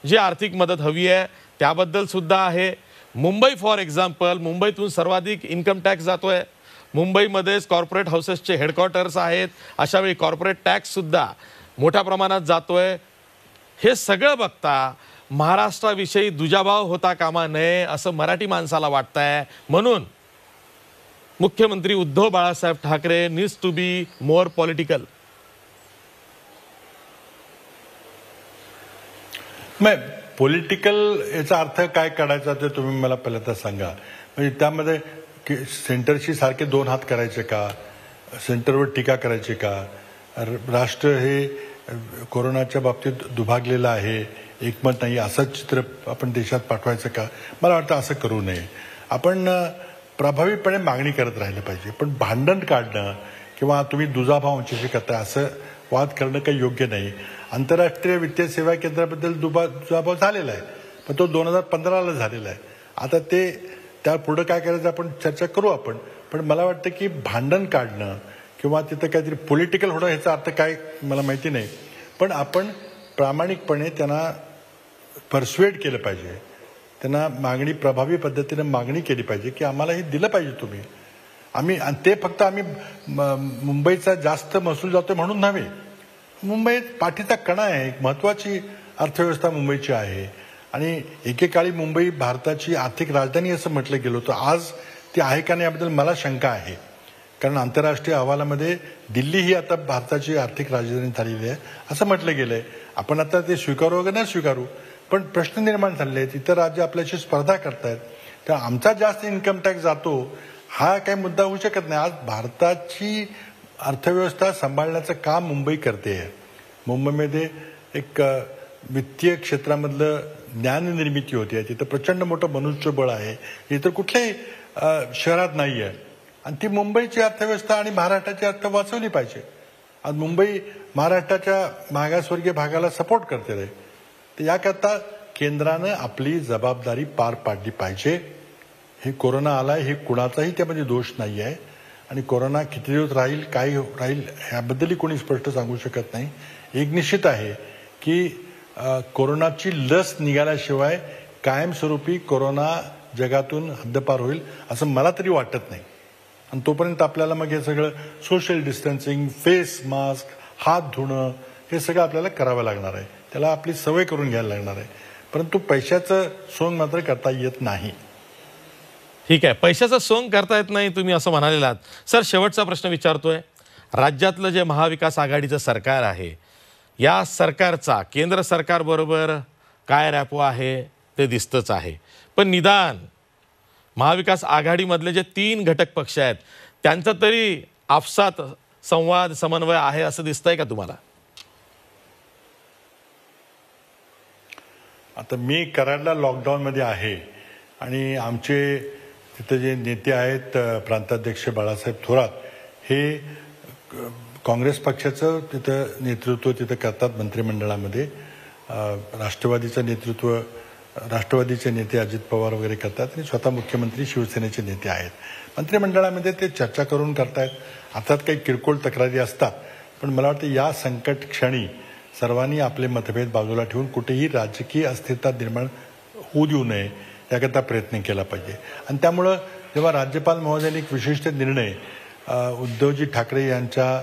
जी आर्थिक मदत हवी आहे त्याबद्दल सुद्धा आहे. मुंबई फॉर एक्झाम्पल, मुंबईतून सर्वाधिक इन्कम टॅक्स जातोय. मुंबईमध्येच कॉर्पोरेट हाऊसेसचे हेडक्वार्टर्स आहेत. अशा वेळी कॉर्पोरेट टॅक्स सुद्धा मोठ्या प्रमाणात जातोय. हे सगळं बघता महाराष्ट्राविषयी दुजाभाव होता कामा नये असं मराठी माणसाला वाटतंय. म्हणून मुख्यमंत्री Uddhav Balasaheb Thackeray needs to be more political. Political याचा अर्थ काय काढायचा ते तुम्ही मला पहिल्यांदा सांगा. म्हणजे त्यामध्ये सेंटरशी सारखे 2 हात करायचे का, सेंटरवर टीका करायची का, राष्ट्र हे कोरोनाच्या बाबतीत दुभागलेलं आहे, एकमत नाही असं चित्र आपण देशात पाठवायचं का. मला वाटतं असं करू नये. आपण प्रभावीपणे मागणी करत राहिलं पाहिजे. पण भांडण काढणं किंवा तुम्ही दुजाभाव आमच्याशी करताय असं वाद करणं काही योग्य नाही. आंतरराष्ट्रीय वित्तीय सेवा केंद्राबद्दल दुजाभाव झालेला आहे, पण तो 2015ला झालेला आहे. आता ते त्या पुढं काय करायचं आपण चर्चा करू आपण. पण मला वाटतं की भांडण काढणं किंवा तिथं काहीतरी पॉलिटिकल होणं ह्याचा अर्थ काय मला माहिती नाही. पण आपण प्रामाणिकपणे त्यांना परस्वेड केलं पाहिजे. त्यांना मागणी प्रभावी पद्धतीने मागणी केली पाहिजे की आम्हाला हे दिलं पाहिजे तुम्ही. आणि ते फक्त आम्ही मुंबईचा जास्त महसूल जातोय म्हणून नव्हे. मुंबईत पाठीचा कणा आहे, एक महत्वाची अर्थव्यवस्था मुंबईची आहे. आणि एकेकाळी मुंबई भारताची आर्थिक राजधानी असं म्हटलं गेलं होतं. आज ती आहे का नाही याबद्दल मला शंका आहे. कारण आंतरराष्ट्रीय अहवालामध्ये दिल्ली ही आता भारताची आर्थिक राजधानी झालेली आहे असं म्हटलं गेलंय. आपण आता ते स्वीकारू वगैरे नाही स्वीकारू, पण प्रश्न निर्माण झाले आहेत. इतर राज्य आपल्याशी स्पर्धा करतायत, तर आमचा जास्त इन्कम टॅक्स जातो हा काही मुद्दा होऊ शकत नाही. आज भारताची अर्थव्यवस्था सांभाळण्याचं काम मुंबई करते आहे. मुंबईमध्ये एक वित्तीय क्षेत्रामधलं ज्ञान निर्मिती होती आहे. तिथं प्रचंड मोठं मनुष्यबळ आहे, इतर कुठल्याही शहरात नाही आहे. आणि ती मुंबईची अर्थव्यवस्था आणि महाराष्ट्राची अर्थ वाचवली पाहिजे. आज मुंबई महाराष्ट्राच्या मागासवर्गीय भागाला सपोर्ट करते आहे. तर याकरता केंद्रानं आपली जबाबदारी पार पाडली पाहिजे. हे कोरोना आलाय हे कुणाचाही त्यामध्ये दोष नाही आहे. आणि कोरोना किती दिवस राहील काय राहील ह्याबद्दलही कोणी स्पष्ट सांगू शकत नाही. एक निश्चित आहे की कोरोनाची लस निघाल्याशिवाय कायमस्वरूपी कोरोना जगातून हद्दपार होईल असं मला तरी वाटत नाही. आणि तोपर्यंत आपल्याला मग हे सगळं सोशल डिस्टन्सिंग, फेस मास्क, हात धुणं हे सगळं आपल्याला करावं लागणार आहे. त्याला आपली सवय करून घ्यायला लागणार आहे. परंतु पैशाचं सोंग मात्र करता येत नाही. ठीक आहे, पैशाचं सोंग करता येत नाही तुम्ही असं म्हणालेलं आहात. सर, शेवटचा प्रश्न विचारतोय. राज्यातलं जे महाविकास आघाडीचं सरकार आहे या सरकारचा केंद्र सरकारबरोबर काय रॅपो आहे ते दिसतंच आहे. पण निदान महाविकास आघाडीमधले जे 3 घटक पक्ष आहेत त्यांचा तरी आपसात संवाद समन्वय आहे असं दिसतंय का तुम्हाला? आता मी कराडला लॉकडाऊनमध्ये आहे आणि आमचे तिथे जे नेते आहेत प्रांताध्यक्ष बाळासाहेब थोरात हे काँग्रेस पक्षाचं तिथं नेतृत्व तिथं करतात मंत्रिमंडळामध्ये. राष्ट्रवादीचं नेतृत्व राष्ट्रवादीचे नेते अजित पवार वगैरे करतात आणि स्वतः मुख्यमंत्री शिवसेनेचे नेते आहेत. मंत्रिमंडळामध्ये ते चर्चा करून करतायत. अर्थात काही किरकोळ तक्रारी असतात, पण मला वाटतं या संकट क्षणी सर्वांनी आपले मतभेद बाजूला ठेवून कुठेही राजकीय अस्थिरता निर्माण होऊ देऊ नये याकरता प्रयत्न केला पाहिजे. आणि त्यामुळं जेव्हा राज्यपाल महोदयांनी एक विशिष्ट निर्णय उद्धवजी ठाकरे यांच्या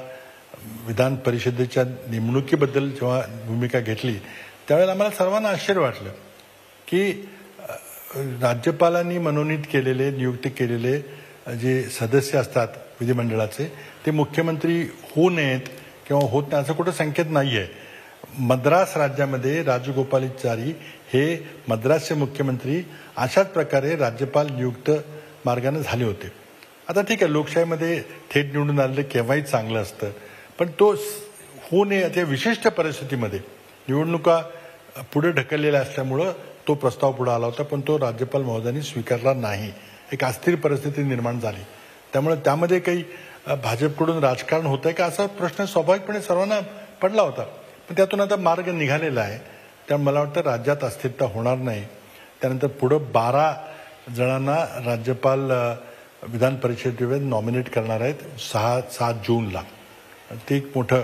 विधान परिषदेच्या नेमणुकीबद्दल जेव्हा भूमिका घेतली त्यावेळेला आम्हाला सर्वांना आश्चर्य वाटलं की राज्यपालांनी मनोनीत केलेले नियुक्त केलेले जे सदस्य असतात विधिमंडळाचे ते मुख्यमंत्री होऊ नयेत किंवा होत नाही असं कुठं संकेत नाही आहे. मद्रास राज्यामध्ये राजगोपालाचारी हे मद्रासचे मुख्यमंत्री अशाच प्रकारे राज्यपाल नियुक्त मार्गाने झाले होते. आता ठीक आहे, लोकशाहीमध्ये थेट निवडून आलेलं केव्हाही चांगलं असतं, पण तो होऊ नये त्या विशिष्ट परिस्थितीमध्ये निवडणुका पुढे ढकललेल्या असल्यामुळं तो प्रस्ताव पुढे आला होता, पण तो राज्यपाल महोदयांनी स्वीकारला नाही. एक अस्थिर परिस्थिती निर्माण झाली. त्यामुळे त्यामध्ये काही भाजपकडून राजकारण होत आहे का असा प्रश्न स्वाभाविकपणे सर्वांना पडला होता. पण त्यातून आता मार्ग निघालेला आहे. त्यामुळे मला वाटतं राज्यात अस्थिरता होणार नाही. त्यानंतर पुढं 12 जणांना राज्यपाल विधान परिषदेवर नॉमिनेट करणार आहेत 6-7 जूनला. ते एक मोठं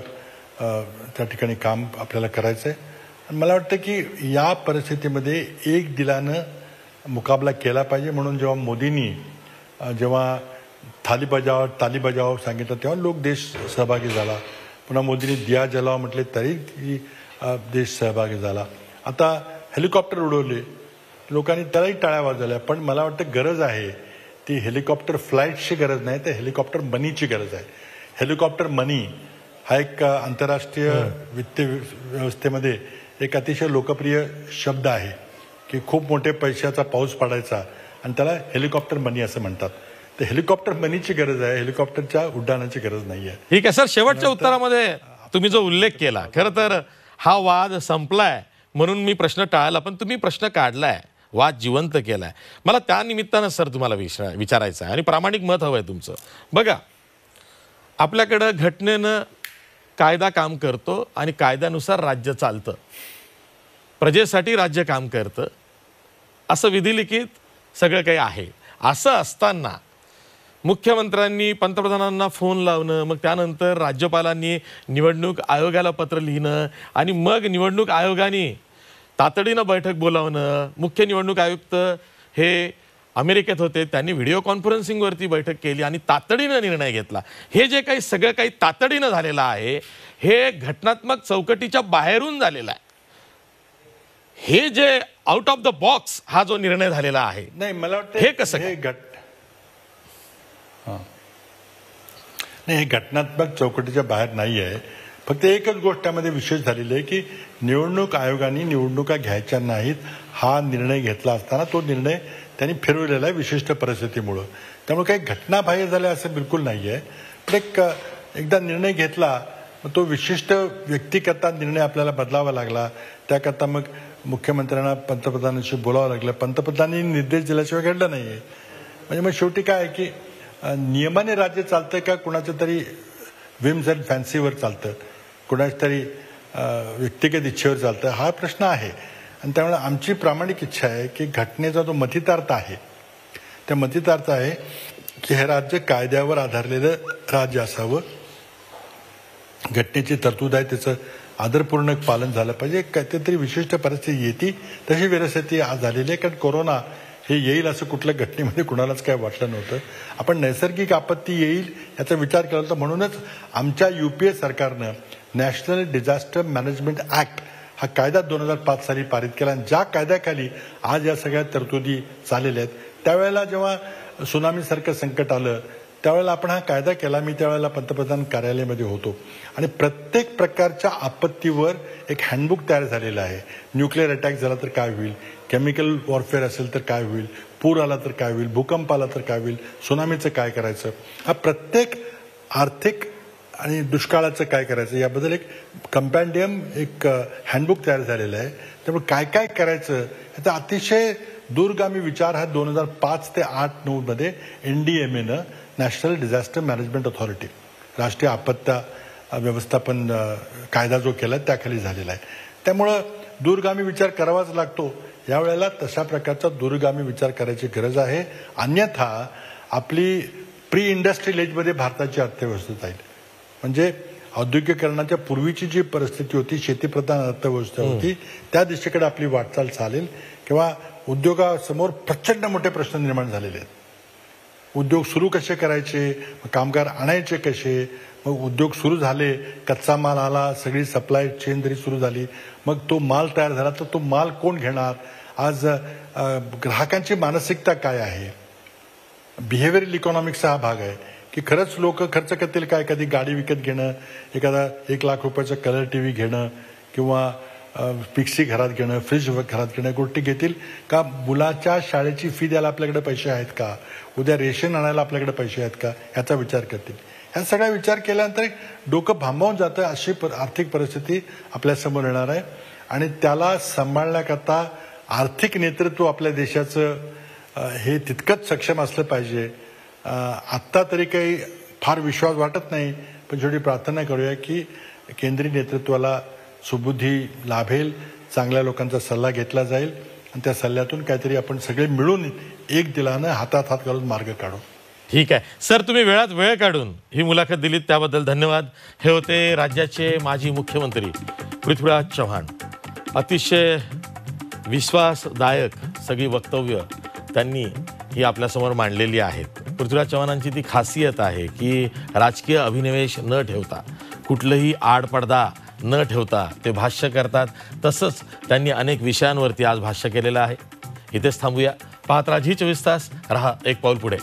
त्या ठिकाणी काम आपल्याला करायचं आहे. मला वाटतं की या परिस्थितीमध्ये एक दिलानं मुकाबला केला पाहिजे. म्हणून जेव्हा मोदींनी जेव्हा ताली बजाव सांगितलं तेव्हा लोक देश सहभागी झाला. पुन्हा मोदींनी दिया जलाव म्हटले तरी देश सहभागी झाला. आता हेलिकॉप्टर उडवले, लोकांनी त्यालाही टाळ्या वाजवल्या. पण मला वाटतं गरज आहे ती हेलिकॉप्टर फ्लाईटची गरज नाही, तर हेलिकॉप्टर मनीची गरज आहे. हेलिकॉप्टर मनी हा एक आंतरराष्ट्रीय वित्त व्यवस्थेमध्ये एक अतिशय लोकप्रिय शब्द आहे की खूप मोठे पैशाचा पाऊस पडायचा आणि त्याला हेलिकॉप्टर मनी असं म्हणतात. तर हेलिकॉप्टर मनीची गरज आहे, हेलिकॉप्टरच्या उड्डाणाची गरज नाही आहे. ठीक आहे सर, शेवटच्या उत्तरामध्ये तुम्ही जो उल्लेख केला, खरं तर हा वाद संपलाय म्हणून मी प्रश्न टाळला, पण तुम्ही प्रश्न काढलाय, वाद जिवंत केलाय. मला त्या निमित्तानं सर तुम्हाला विचारायचं आहे आणि प्रामाणिक मत हवं आहे तुमचं. बघा, आपल्याकडं घटनेनं कायदा काम करतो आणि कायद्यानुसार राज्य चालतं, प्रजेसाठी राज्य काम करतं, असं विधिलिखित सगळं काही आहे. असं असताना मुख्यमंत्र्यांनी पंतप्रधानांना फोन लावणं, मग त्यानंतर राज्यपालांनी निवडणूक आयोगाला पत्र लिहिणं आणि मग निवडणूक आयोगाने तातडीनं बैठक बोलावणं, मुख्य निवडणूक आयुक्त हे अमेरिकेत होते, त्यांनी व्हिडिओ कॉन्फरन्सिंगवरती बैठक केली आणि तातडीनं निर्णय घेतला. हे जे काही सगळं काही तातडीनं झालेलं आहे हे घटनात्मक चौकटीच्या बाहेरून झालेलं आहे. हे जे आउट ऑफ द बॉक्स हा जो निर्णय झालेला आहे, नाही मला वाटतं हे कसं नाही, हे घटनात्मक चौकटीच्या बाहेर नाही आहे. फक्त एकच गोष्ट त्यामध्ये विशेष झालेली आहे की निवडणूक आयोगाने निवडणुका घ्यायच्या नाहीत हा निर्णय घेतला असताना तो निर्णय त्यांनी फिरवलेला आहे विशिष्ट परिस्थितीमुळं. त्यामुळे काही घटनाबाह्य झाल्या असं बिलकुल नाही आहे. पण एकदा निर्णय घेतला मग तो विशिष्ट व्यक्तीकरता निर्णय आपल्याला बदलावा लागला. त्याकरता मग मुख्यमंत्र्यांना पंतप्रधानांशी बोलावं लागलं. पंतप्रधानांनी निर्देश दिल्याशिवाय घडलं नाही आहे. म्हणजे मग शेवटी काय आहे की नियमाने राज्य चालतंय का कुणाचं तरी विम्स अँड फॅन्सीवर चालतं, कुणाच्या तरी व्यक्तिगत इच्छेवर चालतं, हा प्रश्न आहे. आणि त्यामुळे आमची प्रामाणिक इच्छा आहे की घटनेचा जो मथितार्थ आहे त्या मथितार्थ आहे की हे राज्य कायद्यावर आधारलेलं राज्य असावं, घटनेची तरतूद आहे त्याचं आदरपूर्ण पालन झालं पाहिजे. काहीतरी विशिष्ट परिस्थिती येते तशी परिस्थिती आज झालेली आहे. कारण कोरोना हे येईल असं कुठल्या घटनेमध्ये कुणालाच काय वाटलं नव्हतं. आपण नैसर्गिक आपत्ती येईल याचा विचार केला होता. म्हणूनच आमच्या UPA सरकारनं नॅशनल डिझास्टर मॅनेजमेंट ऍक्ट हा कायदा 2005 साली पारित केला. आणि ज्या कायद्याखाली आज या सगळ्या तरतुदी चाललेल्या आहेत, त्यावेळेला जेव्हा सुनामीसारखं संकट आलं त्यावेळेला आपण हा कायदा केला. मी त्यावेळेला पंतप्रधान कार्यालयामध्ये होतो आणि प्रत्येक प्रकारच्या आपत्तीवर एक हँडबुक तयार झालेलं आहे. न्यूक्लिअर अटॅक झाला तर काय होईल, केमिकल वॉरफेअर असेल तर काय होईल, पूर आला तर काय होईल, भूकंप आला तर काय होईल, सुनामीचं काय करायचं, हा प्रत्येक आर्थिक आणि दुष्काळाचं काय करायचं याबद्दल एक कंपॅन्डियम एक हँडबुक तयार झालेलं आहे. त्यामुळे काय काय करायचं याचा अतिशय दूरगामी विचार हा 2005 ते 2008-2009 मध्ये NDMAनं नॅशनल डिझास्टर मॅनेजमेंट ऑथॉरिटी राष्ट्रीय आपत्ती व्यवस्थापन कायदा जो केला त्याखाली झालेला आहे. त्यामुळं दूरगामी विचार करावाच लागतो. यावेळेला तशा प्रकारचा दूरगामी विचार करायची गरज आहे. अन्यथा आपली प्री इंडस्ट्रियल एजमध्ये भारताची अर्थव्यवस्था जाईल. म्हणजे औद्योगिकरणाच्या पूर्वीची जी परिस्थिती होती, शेतीप्रधान अर्थव्यवस्था होती, त्या दिशेकडे आपली वाटचाल चालेल. किंवा उद्योगासमोर प्रचंड मोठे प्रश्न निर्माण झालेले आहेत. उद्योग सुरू कसे करायचे, कामगार आणायचे कसे, मग उद्योग सुरू झाले, कच्चा माल आला, सगळी सप्लाय चेन जरी सुरू झाली, मग तो माल तयार झाला तर तो माल कोण घेणार. आज ग्राहकांची मानसिकता काय आहे, बिहेवियरल इकॉनॉमिक्सचा हा भाग आहे की खरंच लोक खर्च करतील काय. एखादी गाडी विकत घेणं, एखादा 1 लाख रुपयाचा कलर TV घेणं किंवा मिक्सी घरात घेणं, फ्रीज घरात घेणं गोष्टी घेतील का. मुलाच्या शाळेची फी द्यायला आपल्याकडे पैसे आहेत का, उद्या रेशन आणायला आपल्याकडे पैसे आहेत का, ह्याचा विचार करतील. ह्या सगळा विचार केल्यानंतर एक डोकं भांबावून जातं, अशी आर्थिक परिस्थिती आपल्यासमोर येणार आहे. आणि त्याला सांभाळण्याकरता आर्थिक नेतृत्व आपल्या देशाचं हे तितकंच सक्षम असलं पाहिजे. आत्ता तरी काही फार विश्वास वाटत नाही, पण शेवटी प्रार्थना करूया की केंद्रीय नेतृत्वाला सुबुद्धी लाभेल, चांगल्या लोकांचा सल्ला घेतला जाईल आणि त्या सल्ल्यातून काहीतरी आपण सगळे मिळून एक दिलानं हातात हात घालून मार्ग काढू. ठीक आहे सर, तुम्ही वेळात वेळ काढून ही मुलाखत दिलीत त्याबद्दल धन्यवाद. हे होते राज्याचे माजी मुख्यमंत्री पृथ्वीराज चव्हाण. अतिशय विश्वासदायक सगळी वक्तव्य त्यांनी ही आपल्यासमोर मांडलेली आहेत. पृथ्वीराज चव्हाणांची ती खासियत आहे की राजकीय अभिनिवेश न ठेवता, कुठलंही आडपडदा न ठेवता ते भाष्य करतात. तसंच त्यांनी अनेक विषयांवरती आज भाष्य केलेलं आहे. इथेच थांबूया. पाहत राहा झी 24 तास. रहा एक पाऊल पुढे.